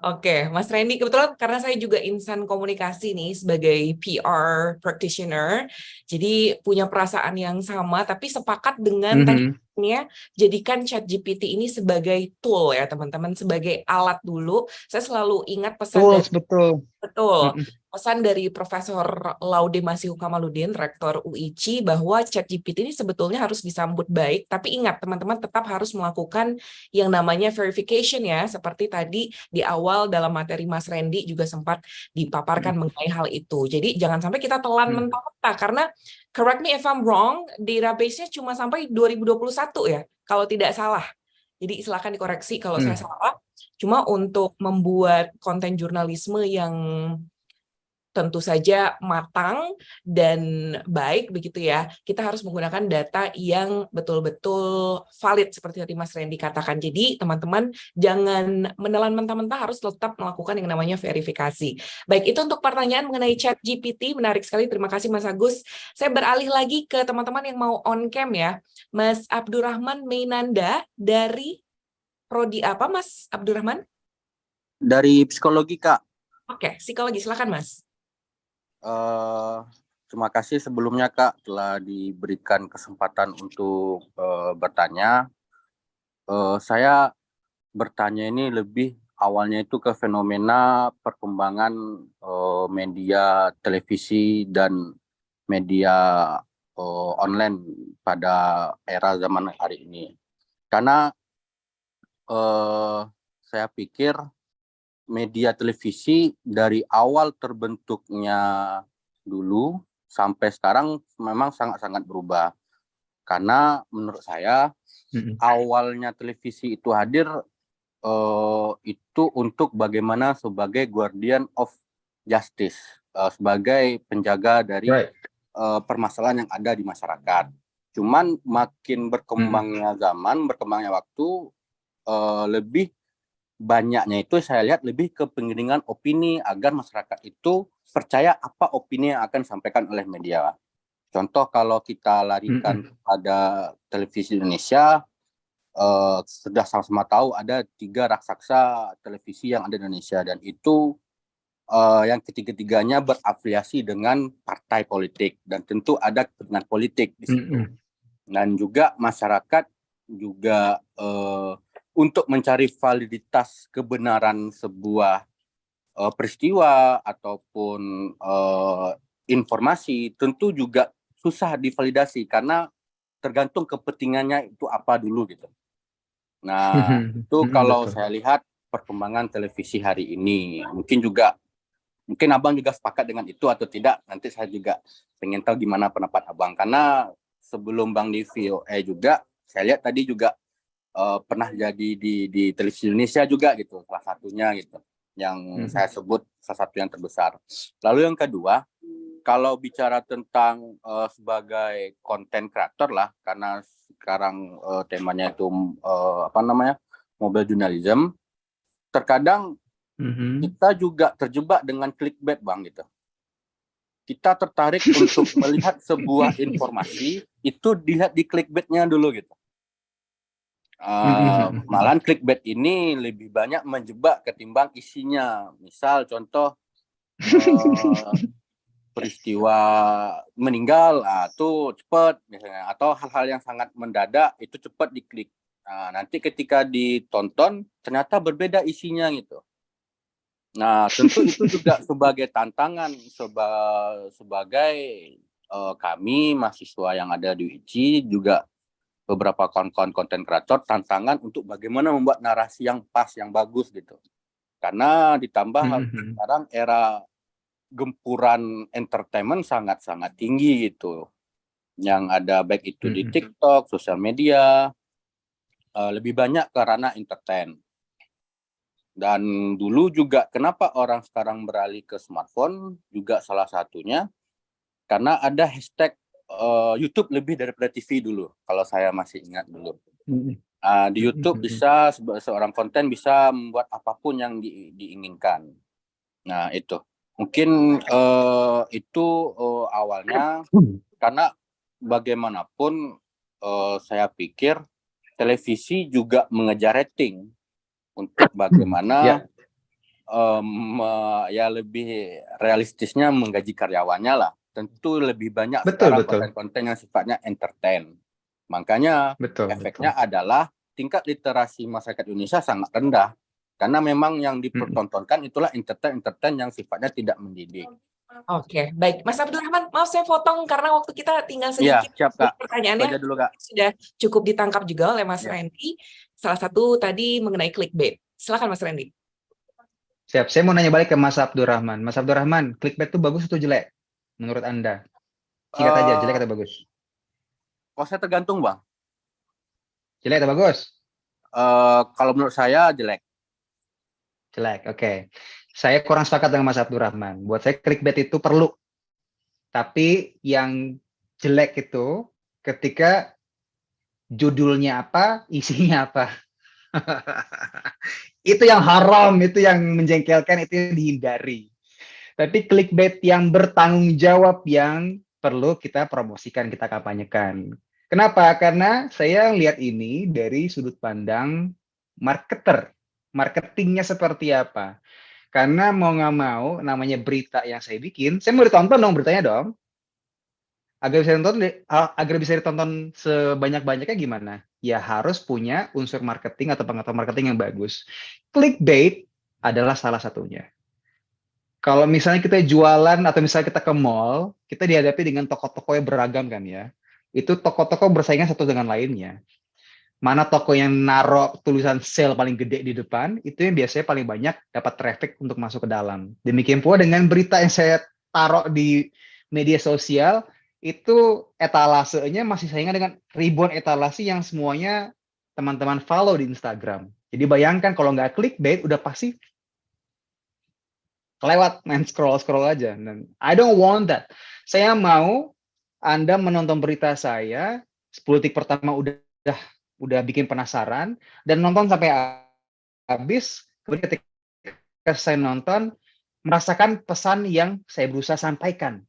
Speaker 15: Oke, Mas Randy, kebetulan karena saya juga insan komunikasi nih sebagai PR practitioner, jadi punya perasaan yang sama, tapi sepakat dengan tadinya jadikan ChatGPT ini sebagai tool ya teman-teman, sebagai alat dulu. Saya selalu ingat pesan pesan dari Profesor Laude Masihu Kamaludin, Rektor UICI, bahwa ChatGPT ini sebetulnya harus disambut baik, tapi ingat teman-teman tetap harus melakukan yang namanya verification ya, seperti tadi di awal dalam materi Mas Randy juga sempat dipaparkan mengenai hal itu. Jadi jangan sampai kita telan mentah-mentah, karena correct me if I'm wrong, database-nya cuma sampai 2021 ya, kalau tidak salah. Jadi silakan dikoreksi kalau saya salah. Cuma untuk membuat konten jurnalisme yang tentu saja matang dan baik begitu ya, kita harus menggunakan data yang betul-betul valid seperti tadi Mas Randy katakan. Jadi teman-teman jangan menelan mentah-mentah, harus tetap melakukan yang namanya verifikasi. Baik, itu untuk pertanyaan mengenai ChatGPT, menarik sekali, terima kasih Mas Agus. Saya beralih lagi ke teman-teman yang mau on cam ya. Mas Abdurrahman Mainanda dari Prodi apa Mas Abdurrahman?
Speaker 18: Dari psikologi Kak.
Speaker 15: Oke, psikologi, silakan Mas.
Speaker 18: Terima kasih sebelumnya Kak telah diberikan kesempatan untuk bertanya. Saya bertanya ini lebih awalnya itu ke fenomena perkembangan media televisi dan media online pada era zaman hari ini. Karena saya pikir media televisi dari awal terbentuknya dulu sampai sekarang memang sangat-sangat berubah. Karena menurut saya awalnya televisi itu hadir itu untuk bagaimana sebagai guardian of justice, sebagai penjaga dari permasalahan yang ada di masyarakat. Cuman makin berkembangnya zaman, berkembangnya waktu, lebih banyaknya itu saya lihat lebih ke penggiringan opini agar masyarakat itu percaya apa opini yang akan disampaikan oleh media. Contoh kalau kita larikan pada televisi Indonesia, sudah sama-sama tahu ada 3 raksasa televisi yang ada di Indonesia, dan itu yang ketiga-tiganya berafiliasi dengan partai politik dan tentu ada kepentingan politik di situ. Dan juga masyarakat juga untuk mencari validitas kebenaran sebuah peristiwa ataupun informasi tentu juga susah divalidasi karena tergantung kepentingannya itu apa dulu gitu. Nah, itu kalau saya lihat perkembangan televisi hari ini, mungkin Abang juga sepakat dengan itu atau tidak, nanti saya juga pengen tahu gimana pendapat Abang, karena sebelum Bang di VOA juga saya lihat tadi juga pernah jadi di televisi Indonesia juga gitu, salah satunya gitu yang saya sebut salah satu yang terbesar. Lalu yang kedua, kalau bicara tentang sebagai content creator lah, karena sekarang temanya itu mobile journalism, terkadang kita juga terjebak dengan clickbait Bang gitu. Kita tertarik untuk melihat sebuah informasi itu dilihat di clickbaitnya dulu gitu. Malahan clickbait ini lebih banyak menjebak ketimbang isinya. Misal contoh peristiwa meninggal, itu cepat misalnya, atau hal-hal yang sangat mendadak itu cepat diklik. Nanti ketika ditonton ternyata berbeda isinya gitu. Nah, tentu itu juga sebagai tantangan sebagai kami mahasiswa yang ada di UICI, juga beberapa kawan-kawan konten kreator, tantangan untuk bagaimana membuat narasi yang pas, yang bagus gitu. Karena ditambah sekarang era gempuran entertainment sangat-sangat tinggi gitu. Yang ada baik itu di TikTok, sosial media, lebih banyak ke ranah entertain. Dan dulu juga kenapa orang sekarang beralih ke smartphone juga salah satunya karena ada hashtag YouTube lebih daripada TV dulu, kalau saya masih ingat dulu. Di YouTube bisa seorang konten bisa membuat apapun yang diinginkan. Nah itu mungkin itu awalnya karena bagaimanapun saya pikir televisi juga mengejar rating untuk bagaimana ya lebih realistisnya menggaji karyawannya lah. Tentu lebih banyak sekarang konten-konten yang sifatnya entertain. Makanya efeknya adalah tingkat literasi masyarakat Indonesia sangat rendah. Karena memang yang dipertontonkan itulah entertain yang sifatnya tidak mendidik.
Speaker 15: Oke, baik. Mas Abdurrahman, maaf saya potong karena waktu kita tinggal sedikit.
Speaker 18: Iya, siap, Kak.
Speaker 15: Pertanyaannya
Speaker 18: dulu, Kak.
Speaker 15: Sudah cukup ditangkap juga oleh Mas Randy. Salah satu tadi mengenai clickbait. Silakan Mas Randy.
Speaker 1: Siap, saya mau nanya balik ke Mas Abdurrahman. Mas Abdurrahman, clickbait itu bagus atau jelek menurut Anda? Singkat aja, jelek atau bagus?
Speaker 18: Kalau saya tergantung, Bang.
Speaker 1: Jelek atau bagus?
Speaker 18: Kalau menurut saya jelek.
Speaker 1: Jelek, oke. Saya kurang sepakat dengan Mas Abdurrahman. Buat saya clickbait itu perlu. Tapi yang jelek itu ketika judulnya apa, isinya apa. Itu yang haram, itu yang menjengkelkan, itu yang dihindari. Tapi clickbait yang bertanggung jawab yang perlu kita promosikan, kita kampanyekan. Kenapa? Karena saya lihat ini dari sudut pandang marketer. Marketingnya seperti apa? Karena mau nggak mau, namanya berita yang saya bikin, saya mau ditonton dong beritanya dong. Agar bisa ditonton sebanyak-banyaknya gimana? Ya harus punya unsur marketing atau pengetahuan marketing yang bagus. Clickbait adalah salah satunya. Kalau misalnya kita jualan atau misalnya kita ke mall, kita dihadapi dengan toko-toko yang beragam kan ya. Itu toko-toko bersaingan satu dengan lainnya. Mana toko yang naruh tulisan sale paling gede di depan, itu yang biasanya paling banyak dapat traffic untuk masuk ke dalam. Demikian pula dengan berita yang saya taruh di media sosial, itu etalasenya masih saingan dengan ribuan etalase yang semuanya teman-teman follow di Instagram. Jadi bayangkan kalau nggak clickbait, udah pasti lewat main scroll aja. Dan I don't want that. Saya mau Anda menonton berita saya 10 detik pertama udah bikin penasaran dan nonton sampai habis. Kemudian ketika saya nonton merasakan pesan yang saya berusaha sampaikan.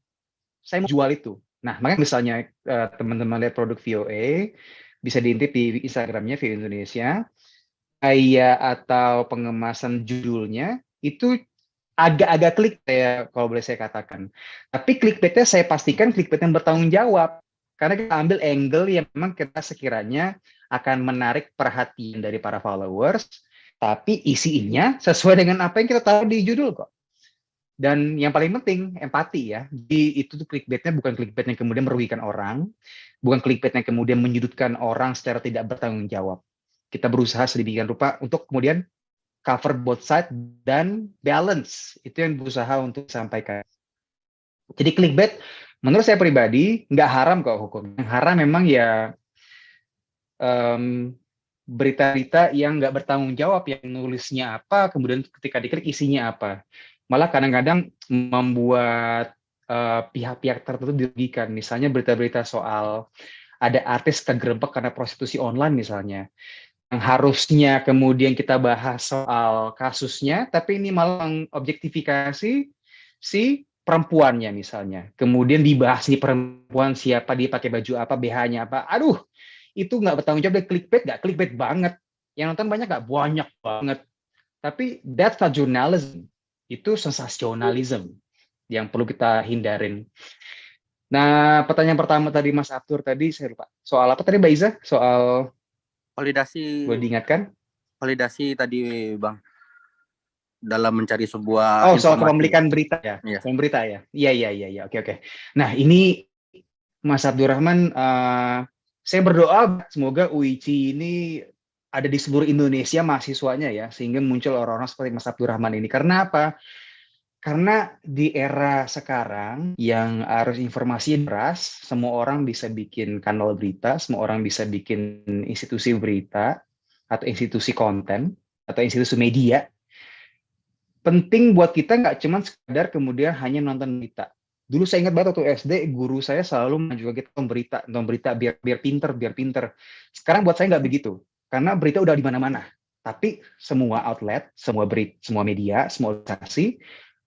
Speaker 1: Saya mau jual itu. Nah, makanya misalnya teman-teman lihat produk VOA bisa diintip di Instagramnya VOA Indonesia, gaya atau pengemasan judulnya itu agak-agak klik ya kalau boleh saya katakan. Tapi clickbaitnya saya pastikan clickbait yang bertanggung jawab. Karena kita ambil angle yang memang kita sekiranya akan menarik perhatian dari para followers, tapi isinya sesuai dengan apa yang kita tahu di judul kok. Dan yang paling penting, empati ya. Jadi itu tuh clickbait-nya bukan clickbait yang kemudian merugikan orang, bukan clickbait yang kemudian menyudutkan orang secara tidak bertanggung jawab. Kita berusaha sedemikian rupa untuk kemudian cover both side dan balance. Itu yang berusaha untuk disampaikan. Jadi clickbait, menurut saya pribadi, nggak haram kok hukum. Yang haram memang ya berita-berita yang nggak bertanggung jawab, yang nulisnya apa, kemudian ketika diklik isinya apa. Malah kadang-kadang membuat pihak-pihak tertentu dirugikan. Misalnya berita-berita soal ada artis kegerempek karena prostitusi online misalnya. Yang harusnya kemudian kita bahas soal kasusnya, tapi ini malah mengobjektifikasi si perempuannya misalnya. Kemudian dibahas nih perempuan siapa, dia pakai baju apa, BH-nya apa. Aduh, itu nggak bertanggung jawab. Clickbait nggak clickbait banget. Yang nonton banyak nggak? Banyak banget. Tapi that's not journalism. Itu sensasionalism yang perlu kita hindarin. Nah, pertanyaan pertama tadi Mas Abdur tadi, saya lupa. Soal apa tadi Mbak Iza? Soal
Speaker 18: validasi.
Speaker 1: Boleh diingatkan?
Speaker 18: Validasi tadi Bang. Dalam mencari sebuah
Speaker 1: informasi. Soal kepemilikan berita ya. Yes. Berita ya. Iya. Oke. Nah, ini Mas Abdurrahman, saya berdoa semoga UICI ini ada di seluruh Indonesia mahasiswanya ya, sehingga muncul orang-orang seperti Mas Abdurrahman ini. Karena apa? Karena di era sekarang yang arus informasi deras, semua orang bisa bikin kanal berita, semua orang bisa bikin institusi berita, atau institusi konten, atau institusi media. Penting buat kita nggak cuma sekedar kemudian hanya nonton berita. Dulu saya ingat banget waktu SD, guru saya selalu juga kita nonton berita biar pinter. Sekarang buat saya nggak begitu, karena berita udah di mana-mana. Tapi semua outlet, semua media, semua organisasi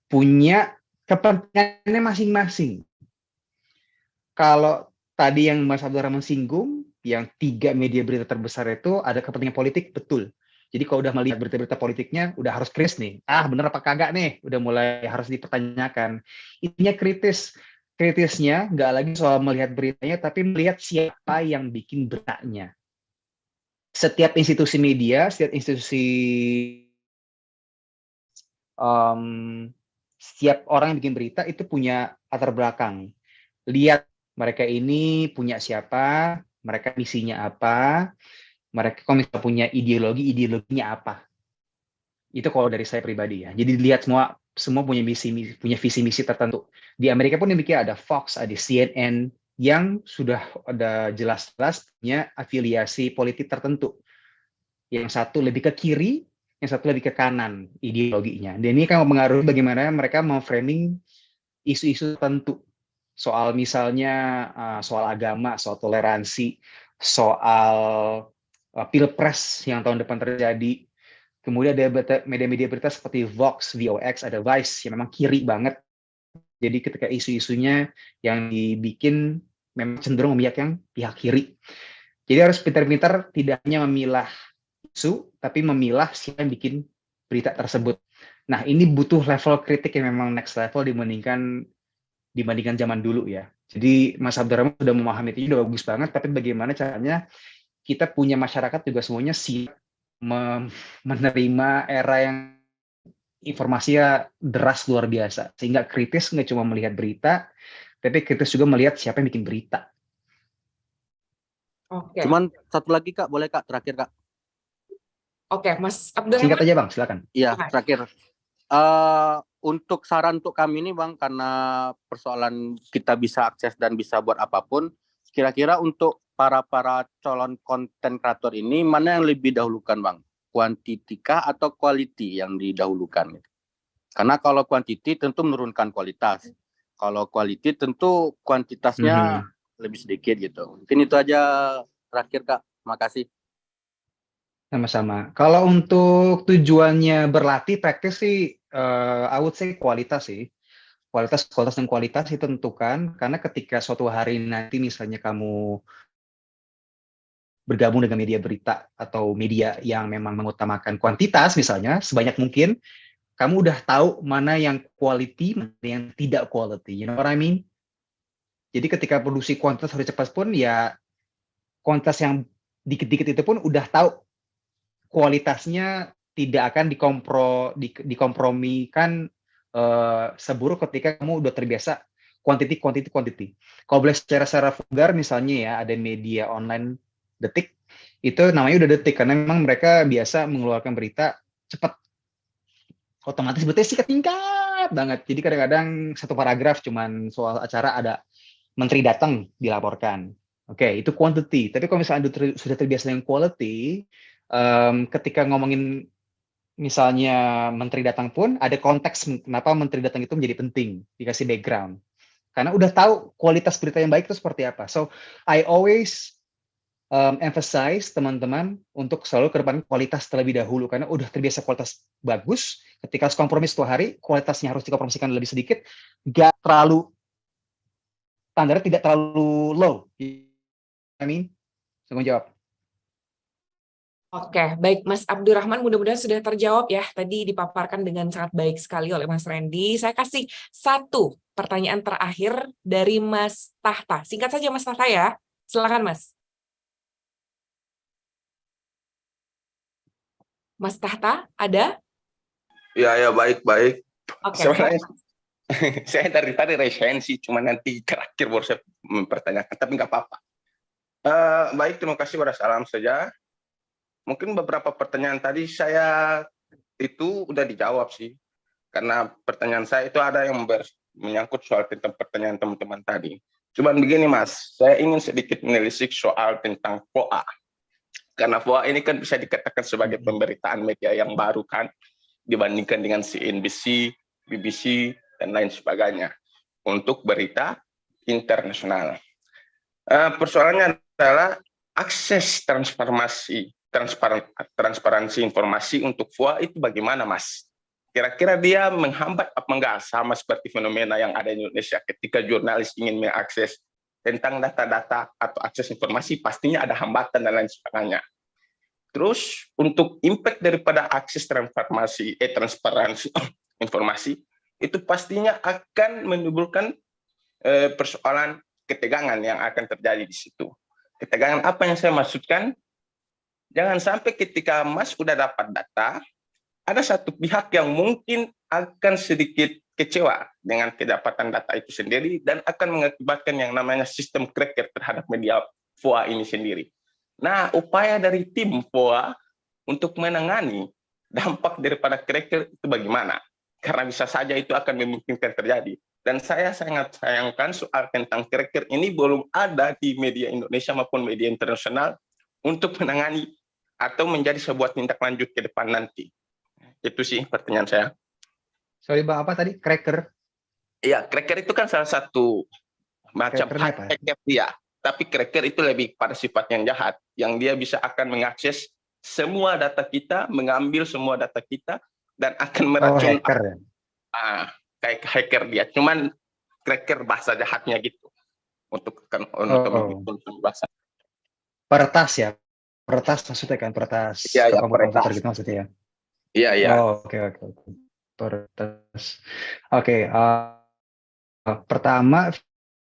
Speaker 1: punya kepentingannya masing-masing. Kalau tadi yang Mas Abdurrahman singgung, yang 3 media berita terbesar itu ada kepentingan politik, betul. Jadi kalau udah melihat berita-berita politiknya, udah harus kritis nih. Bener apa kagak nih? Udah mulai harus dipertanyakan. Intinya kritis. Kritisnya nggak lagi soal melihat beritanya, tapi melihat siapa yang bikin beritanya. Setiap institusi media, setiap institusi setiap orang yang bikin berita itu punya latar belakang. Lihat mereka ini punya siapa, mereka misinya apa, mereka kalau misalnya punya ideologinya apa. Itu kalau dari saya pribadi ya. Jadi lihat semua punya visi misi tertentu. Di Amerika pun demikian, ada Fox, ada CNN yang sudah ada jelas-jelas punya afiliasi politik tertentu. Yang satu lebih ke kiri, yang satu lebih ke kanan ideologinya. Dan ini kan mempengaruhi bagaimana mereka memframing isu-isu tertentu. Soal misalnya soal agama, soal toleransi, soal pilpres yang tahun depan terjadi. Kemudian ada media-media berita seperti Vox, ada Vice yang memang kiri banget. Jadi ketika isu-isunya yang dibikin memang cenderung memihak yang pihak kiri. Jadi harus pintar-pintar tidak hanya memilah isu, tapi memilah siapa yang bikin berita tersebut. Nah, ini butuh level kritik yang memang next level dibandingkan zaman dulu ya. Jadi Mas Abdurrahman sudah memahami itu sudah bagus banget, tapi bagaimana caranya kita punya masyarakat juga semuanya siap menerima era yang informasinya deras luar biasa. Sehingga kritis nggak cuma melihat berita, tapi kritis juga melihat siapa yang bikin berita.
Speaker 15: Oke.
Speaker 18: Cuman satu lagi Kak, boleh Kak, terakhir Kak.
Speaker 15: Oke, Mas Abdurrahman.
Speaker 1: Singkat aja Bang, silakan.
Speaker 18: Iya, terakhir. Untuk saran untuk kami ini Bang, karena persoalan kita bisa akses dan bisa buat apapun, kira-kira untuk para calon konten kreator ini mana yang lebih dahulukan Bang? Kuantitikah atau quality yang didahulukan? Karena kalau quantity tentu menurunkan kualitas. Kalau quality tentu kuantitasnya lebih sedikit gitu. Mungkin itu aja terakhir Kak. Makasih.
Speaker 1: Sama-sama. Kalau untuk tujuannya berlatih, praktis sih, I would say kualitas sih. Kualitas dan kualitas itu tentukan, karena ketika suatu hari nanti misalnya kamu bergabung dengan media berita atau media yang memang mengutamakan kuantitas misalnya, sebanyak mungkin, kamu udah tahu mana yang quality, mana yang tidak quality. You know what I mean? Jadi ketika produksi kuantitas harus cepat pun, ya kuantitas yang dikit-dikit itu pun udah tahu kualitasnya tidak akan dikompromikan seburuk ketika kamu udah terbiasa quantity. Kalau boleh secara vulgar misalnya ya, ada media online Detik, itu namanya udah Detik karena memang mereka biasa mengeluarkan berita cepat. Otomatis beritanya singkat banget. Jadi kadang-kadang satu paragraf cuman soal acara ada menteri datang dilaporkan. Oke, itu quantity. Tapi kalau misalnya sudah terbiasa dengan quality, ketika ngomongin misalnya menteri datang pun ada konteks kenapa menteri datang itu menjadi penting, dikasih background. Karena udah tahu kualitas berita yang baik itu seperti apa. So, I always emphasize teman-teman untuk selalu ke depan kualitas terlebih dahulu, karena udah terbiasa kualitas bagus, ketika harus kompromi satu hari, kualitasnya harus dikompromisikan lebih sedikit, nggak terlalu, standarnya tidak terlalu low. Saya jawab.
Speaker 15: Oke, baik Mas Abdurrahman, mudah-mudahan sudah terjawab ya. Tadi dipaparkan dengan sangat baik sekali oleh Mas Randy. Saya kasih satu pertanyaan terakhir dari Mas Tahta. Singkat saja Mas Tahta ya. Silakan Mas. Mas Tahta, ada?
Speaker 19: Ya, baik.
Speaker 15: Oke.
Speaker 19: Saya dari tadi resensi, cuma nanti terakhir baru saya mempertanyakan, tapi nggak apa-apa. Baik, terima kasih, salam saja. Mungkin beberapa pertanyaan tadi saya itu udah dijawab sih. karena pertanyaan saya itu ada yang menyangkut soal tentang pertanyaan teman-teman tadi. Cuman begini Mas, saya ingin sedikit menelisik soal tentang VOA. Karena VOA ini kan bisa dikatakan sebagai pemberitaan media yang baru kan, dibandingkan dengan CNBC, BBC, dan lain sebagainya untuk berita internasional. Persoalannya adalah akses transparansi informasi untuk VOA itu bagaimana, Mas? Kira-kira dia menghambat apa enggak, sama seperti fenomena yang ada di Indonesia ketika jurnalis ingin mengakses tentang data-data atau akses informasi, pastinya ada hambatan dan lain sebagainya. Terus untuk impact daripada akses transparansi informasi itu pastinya akan menimbulkan persoalan ketegangan yang akan terjadi di situ. Ketegangan apa yang saya maksudkan? Jangan sampai ketika Mas sudah dapat data, ada satu pihak yang mungkin akan sedikit kecewa dengan kedapatan data itu sendiri dan akan mengakibatkan yang namanya sistem cracker terhadap media VOA ini sendiri. Nah, upaya dari tim VOA untuk menangani dampak daripada cracker itu bagaimana? Karena bisa saja itu akan memungkinkan terjadi. Dan saya sangat sayangkan soal tentang cracker ini belum ada di media Indonesia maupun media internasional untuk menangani atau menjadi sebuah tindak lanjut ke depan nanti. Itu sih pertanyaan saya.
Speaker 1: Sorry Bang, apa tadi? Cracker?
Speaker 19: Iya, cracker itu kan salah satu macam hacker dia. Tapi cracker itu lebih pada sifat yang jahat, yang dia bisa akan mengakses semua data kita, mengambil semua data kita, dan akan meracun.
Speaker 1: Hacker.
Speaker 19: Kayak hacker dia. Cuman cracker bahasa jahatnya gitu. Untuk bahasa.
Speaker 1: Peretas ya? Peretas maksudnya kan? Peretas komputer gitu maksudnya ya?
Speaker 19: Iya, iya.
Speaker 1: Oke. Peretas. Oke. Pertama,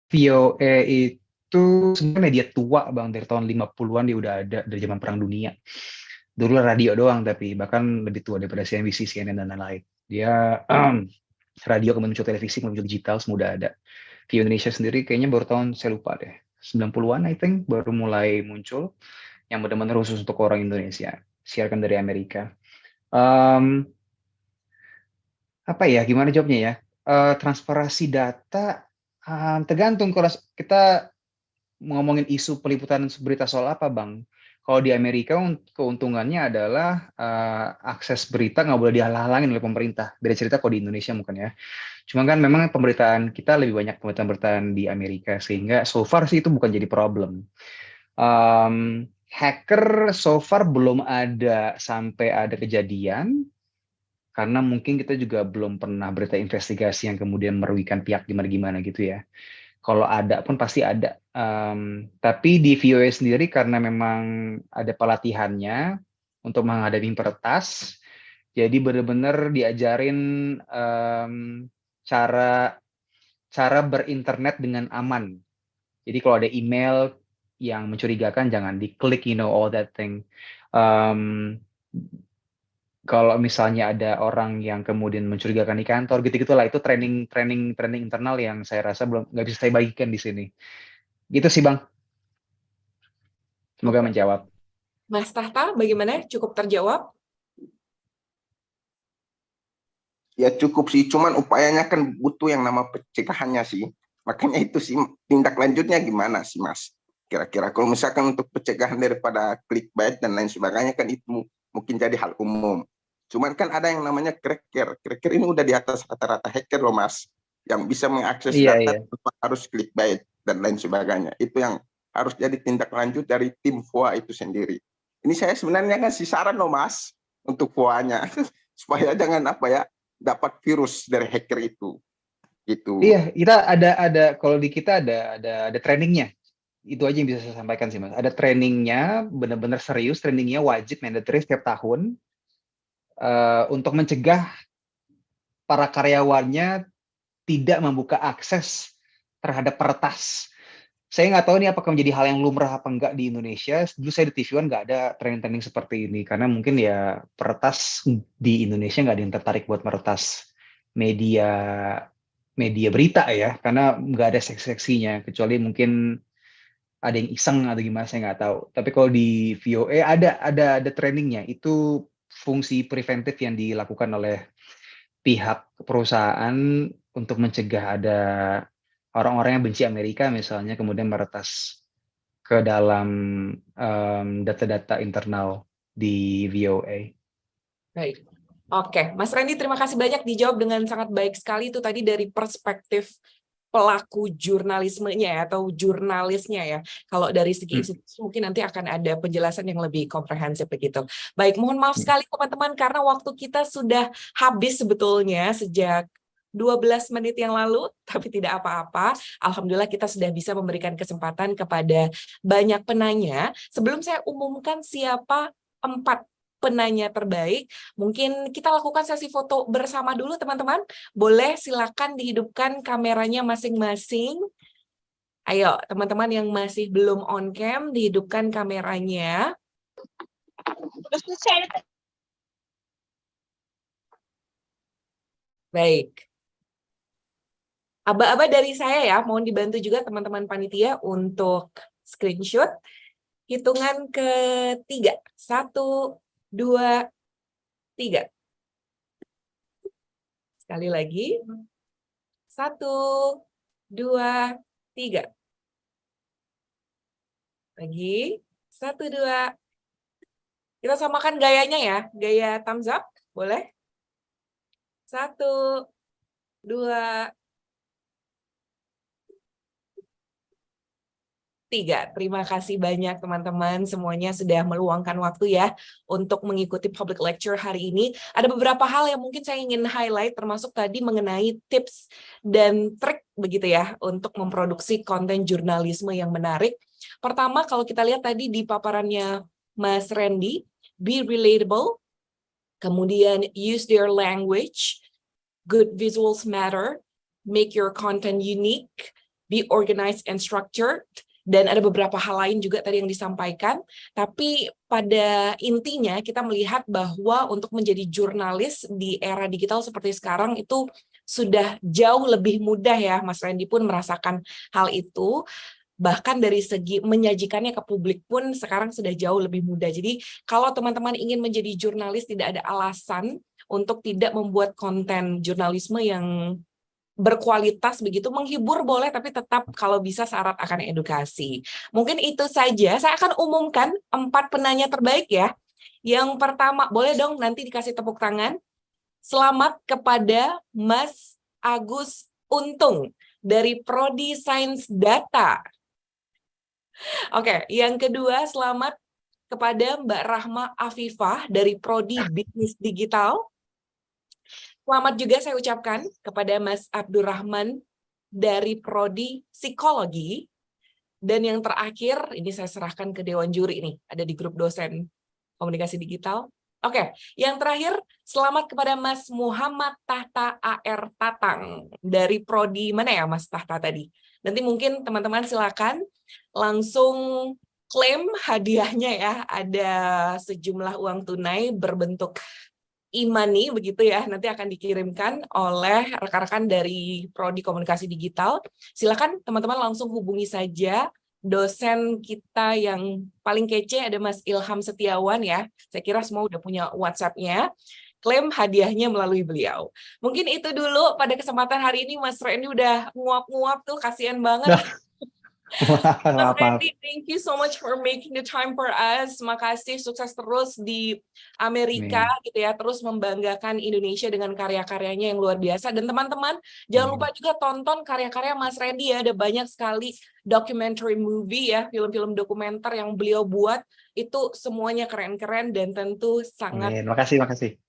Speaker 1: VOA itu sebenarnya media tua Bang, dari tahun 50-an dia udah ada, dari zaman Perang Dunia. Dulu radio doang, tapi bahkan lebih tua daripada CNBC, CNN, dan lain-lain. Dia radio, kemudian muncul televisi, kemudian muncul digital, semua udah ada. Di Indonesia sendiri kayaknya baru tahun, saya lupa deh, 90-an I think, baru mulai muncul, yang benar-benar khusus untuk orang Indonesia. Siarkan dari Amerika. Apa ya, gimana jawabnya ya? Transparansi data, tergantung kalau kita ngomongin isu peliputan berita soal apa Bang. Kalau di Amerika keuntungannya adalah akses berita nggak boleh dihalang-halangin oleh pemerintah. Beda cerita kalau di Indonesia mungkin ya. Cuma kan memang pemberitaan kita lebih banyak pemberitaan di Amerika, sehingga so far sih itu bukan jadi problem. Hacker so far belum ada sampai ada kejadian, karena mungkin kita juga belum pernah berita investigasi yang kemudian merugikan pihak gimana-gimana gitu ya. Kalau ada pun pasti ada. Tapi di VOA sendiri karena memang ada pelatihannya untuk menghadapi peretas, jadi benar-benar diajarin cara berinternet dengan aman. Jadi kalau ada email yang mencurigakan jangan diklik, all that thing. Kalau misalnya ada orang yang kemudian mencurigakan di kantor, gitu-gitulah, itu training internal yang saya rasa nggak bisa saya bagikan di sini. Gitu sih Bang. Semoga menjawab.
Speaker 15: Mas Tahta, bagaimana? Cukup terjawab?
Speaker 19: Ya cukup sih, cuman upayanya kan butuh yang nama pencegahannya sih. Makanya itu sih, tindak lanjutnya gimana sih Mas? Kira-kira kalau misalkan untuk pencegahan daripada clickbait dan lain sebagainya kan itu mungkin jadi hal umum. Cuman kan ada yang namanya cracker. Cracker ini udah di atas rata-rata hacker loh Mas. Yang bisa mengakses data tanpa harus clickbait dan lain sebagainya. Itu yang harus jadi tindak lanjut dari tim VOA itu sendiri. Ini saya sebenarnya ngasih saran loh Mas untuk VOA-nya. Supaya jangan dapat virus dari hacker itu. Gitu.
Speaker 1: Iya, kita ada kalau di kita ada trainingnya. Itu aja yang bisa saya sampaikan sih Mas. Ada trainingnya, benar-benar serius, trainingnya wajib, mandatory setiap tahun untuk mencegah para karyawannya tidak membuka akses terhadap peretas. Saya nggak tahu ini apakah menjadi hal yang lumrah apa enggak di Indonesia. Dulu saya di TV One nggak ada training-training seperti ini, karena mungkin ya peretas di Indonesia nggak ada yang tertarik buat meretas media berita ya, karena nggak ada seksi-seksinya, kecuali mungkin ada yang iseng atau gimana, saya nggak tahu. Tapi kalau di VOA ada trainingnya. Itu fungsi preventif yang dilakukan oleh pihak perusahaan untuk mencegah ada orang-orang yang benci Amerika misalnya kemudian meretas ke dalam data-data internal di VOA.
Speaker 15: Baik. Oke, Mas Randy, terima kasih banyak, dijawab dengan sangat baik sekali. Itu tadi dari perspektif pelaku jurnalismenya ya, atau jurnalisnya ya. Kalau dari segi institusi mungkin nanti akan ada penjelasan yang lebih komprehensif begitu. Baik, mohon maaf sekali teman-teman karena waktu kita sudah habis sebetulnya sejak 12 menit yang lalu, tapi tidak apa-apa. Alhamdulillah kita sudah bisa memberikan kesempatan kepada banyak penanya. Sebelum saya umumkan siapa 4 penanya terbaik, mungkin kita lakukan sesi foto bersama dulu teman-teman. Boleh silakan dihidupkan kameranya masing-masing. Ayo teman-teman yang masih belum on cam, dihidupkan kameranya. Baik. Aba-aba dari saya ya, mohon dibantu juga teman-teman panitia untuk screenshot. Hitungan ketiga. 1, 2, 3. Sekali lagi. 1, 2, 3. Lagi. 1, 2. Kita samakan gayanya ya. Gaya thumbs up. Boleh? 1, 2, 3. Terima kasih banyak teman-teman semuanya sudah meluangkan waktu ya untuk mengikuti public lecture hari ini. Ada beberapa hal yang mungkin saya ingin highlight termasuk tadi mengenai tips dan trik begitu ya untuk memproduksi konten jurnalisme yang menarik. Pertama kalau kita lihat tadi di paparannya Mas Randy, be relatable, kemudian use their language, good visuals matter, make your content unique, be organized and structured. Dan ada beberapa hal lain juga tadi yang disampaikan, tapi pada intinya kita melihat bahwa untuk menjadi jurnalis di era digital seperti sekarang itu sudah jauh lebih mudah ya, Mas Randy pun merasakan hal itu. Bahkan dari segi menyajikannya ke publik pun sekarang sudah jauh lebih mudah. Jadi kalau teman-teman ingin menjadi jurnalis tidak ada alasan untuk tidak membuat konten jurnalisme yang berkualitas begitu, menghibur boleh tapi tetap kalau bisa syarat akan edukasi. Mungkin itu saja. Saya akan umumkan 4 penanya terbaik ya. Yang pertama, boleh dong nanti dikasih tepuk tangan. Selamat kepada Mas Agus Untung dari Prodi Sains Data. Oke, yang kedua selamat kepada Mbak Rahma Afifah dari Prodi Bisnis Digital. Selamat juga saya ucapkan kepada Mas Abdurrahman dari Prodi Psikologi. Dan yang terakhir, ini saya serahkan ke Dewan Juri ini, ada di grup dosen komunikasi digital. Oke, yang terakhir, selamat kepada Mas Muhammad Tahta AR Tatang dari Prodi mana ya Mas Tahta tadi? Nanti mungkin teman-teman silakan langsung klaim hadiahnya ya, ada sejumlah uang tunai berbentuk e-money begitu ya, nanti akan dikirimkan oleh rekan-rekan dari Prodi Komunikasi Digital. Silakan teman-teman langsung hubungi saja dosen kita yang paling kece, ada Mas Ilham Setiawan ya. Saya kira semua udah punya WhatsApp-nya. Klaim hadiahnya melalui beliau. Mungkin itu dulu pada kesempatan hari ini. Mas Randy udah nguap-nguap tuh, kasihan banget. Mas Randy, thank you so much for making the time for us. Makasih, sukses terus di Amerika gitu ya, terus membanggakan Indonesia dengan karya-karyanya yang luar biasa. Dan teman-teman, jangan lupa juga tonton karya-karya Mas Randy ya, ada banyak sekali documentary movie ya, film-film dokumenter yang beliau buat, itu semuanya keren-keren dan tentu sangat.
Speaker 1: Makasih.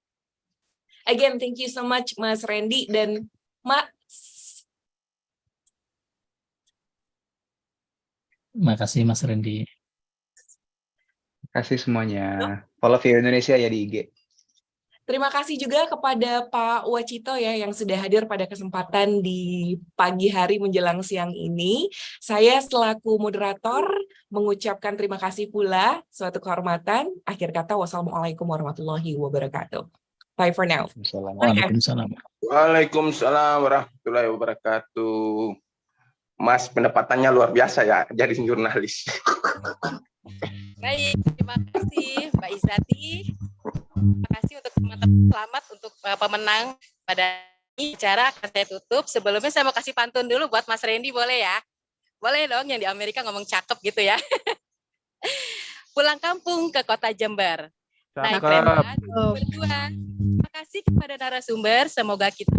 Speaker 15: Again, thank you so much Mas Randy dan
Speaker 20: Makasih Mas Randy.
Speaker 1: Kasih semuanya. Follow View Indonesia ya di IG.
Speaker 15: Terima kasih juga kepada Pak Wacito ya yang sudah hadir pada kesempatan di pagi hari menjelang siang ini. Saya selaku moderator mengucapkan terima kasih pula, suatu kehormatan. Akhir kata, wassalamualaikum warahmatullahi wabarakatuh. Bye for now.
Speaker 20: Waalaikumsalam.
Speaker 19: Waalaikumsalam warahmatullahi wabarakatuh. Mas, pendapatannya luar biasa ya, jadi jurnalis.
Speaker 21: Baik, terima kasih Mbak Izati. Terima kasih untuk teman-teman, selamat untuk pemenang Pada bicara akan saya tutup. Sebelumnya saya mau kasih pantun dulu buat Mas Randy, boleh ya? Boleh dong, yang di Amerika ngomong cakep gitu ya. Pulang kampung ke kota Jember. Naik kereta berdua. Terima kasih kepada narasumber. Semoga kita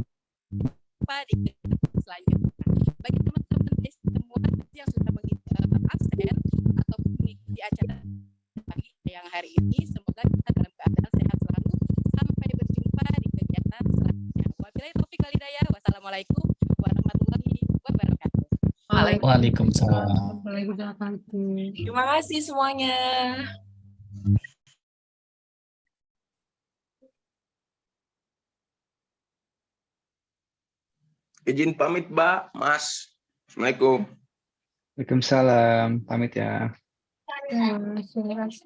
Speaker 21: jumpa di selanjutnya. Bagi teman-teman semua yang sudah absen atau mengikuti acara pagi yang hari ini, semoga kita dalam keadaan sehat selalu. Sampai berjumpa di kegiatan selanjutnya. Wabillahi taufiq wal hidayah. Wassalamualaikum warahmatullahi wabarakatuh.
Speaker 20: Waalaikumsalam.
Speaker 15: Terima kasih semuanya.
Speaker 19: Izin pamit, Mbak, Mas. Assalamualaikum.
Speaker 1: Waalaikumsalam. Pamit ya.
Speaker 11: Terima kasih.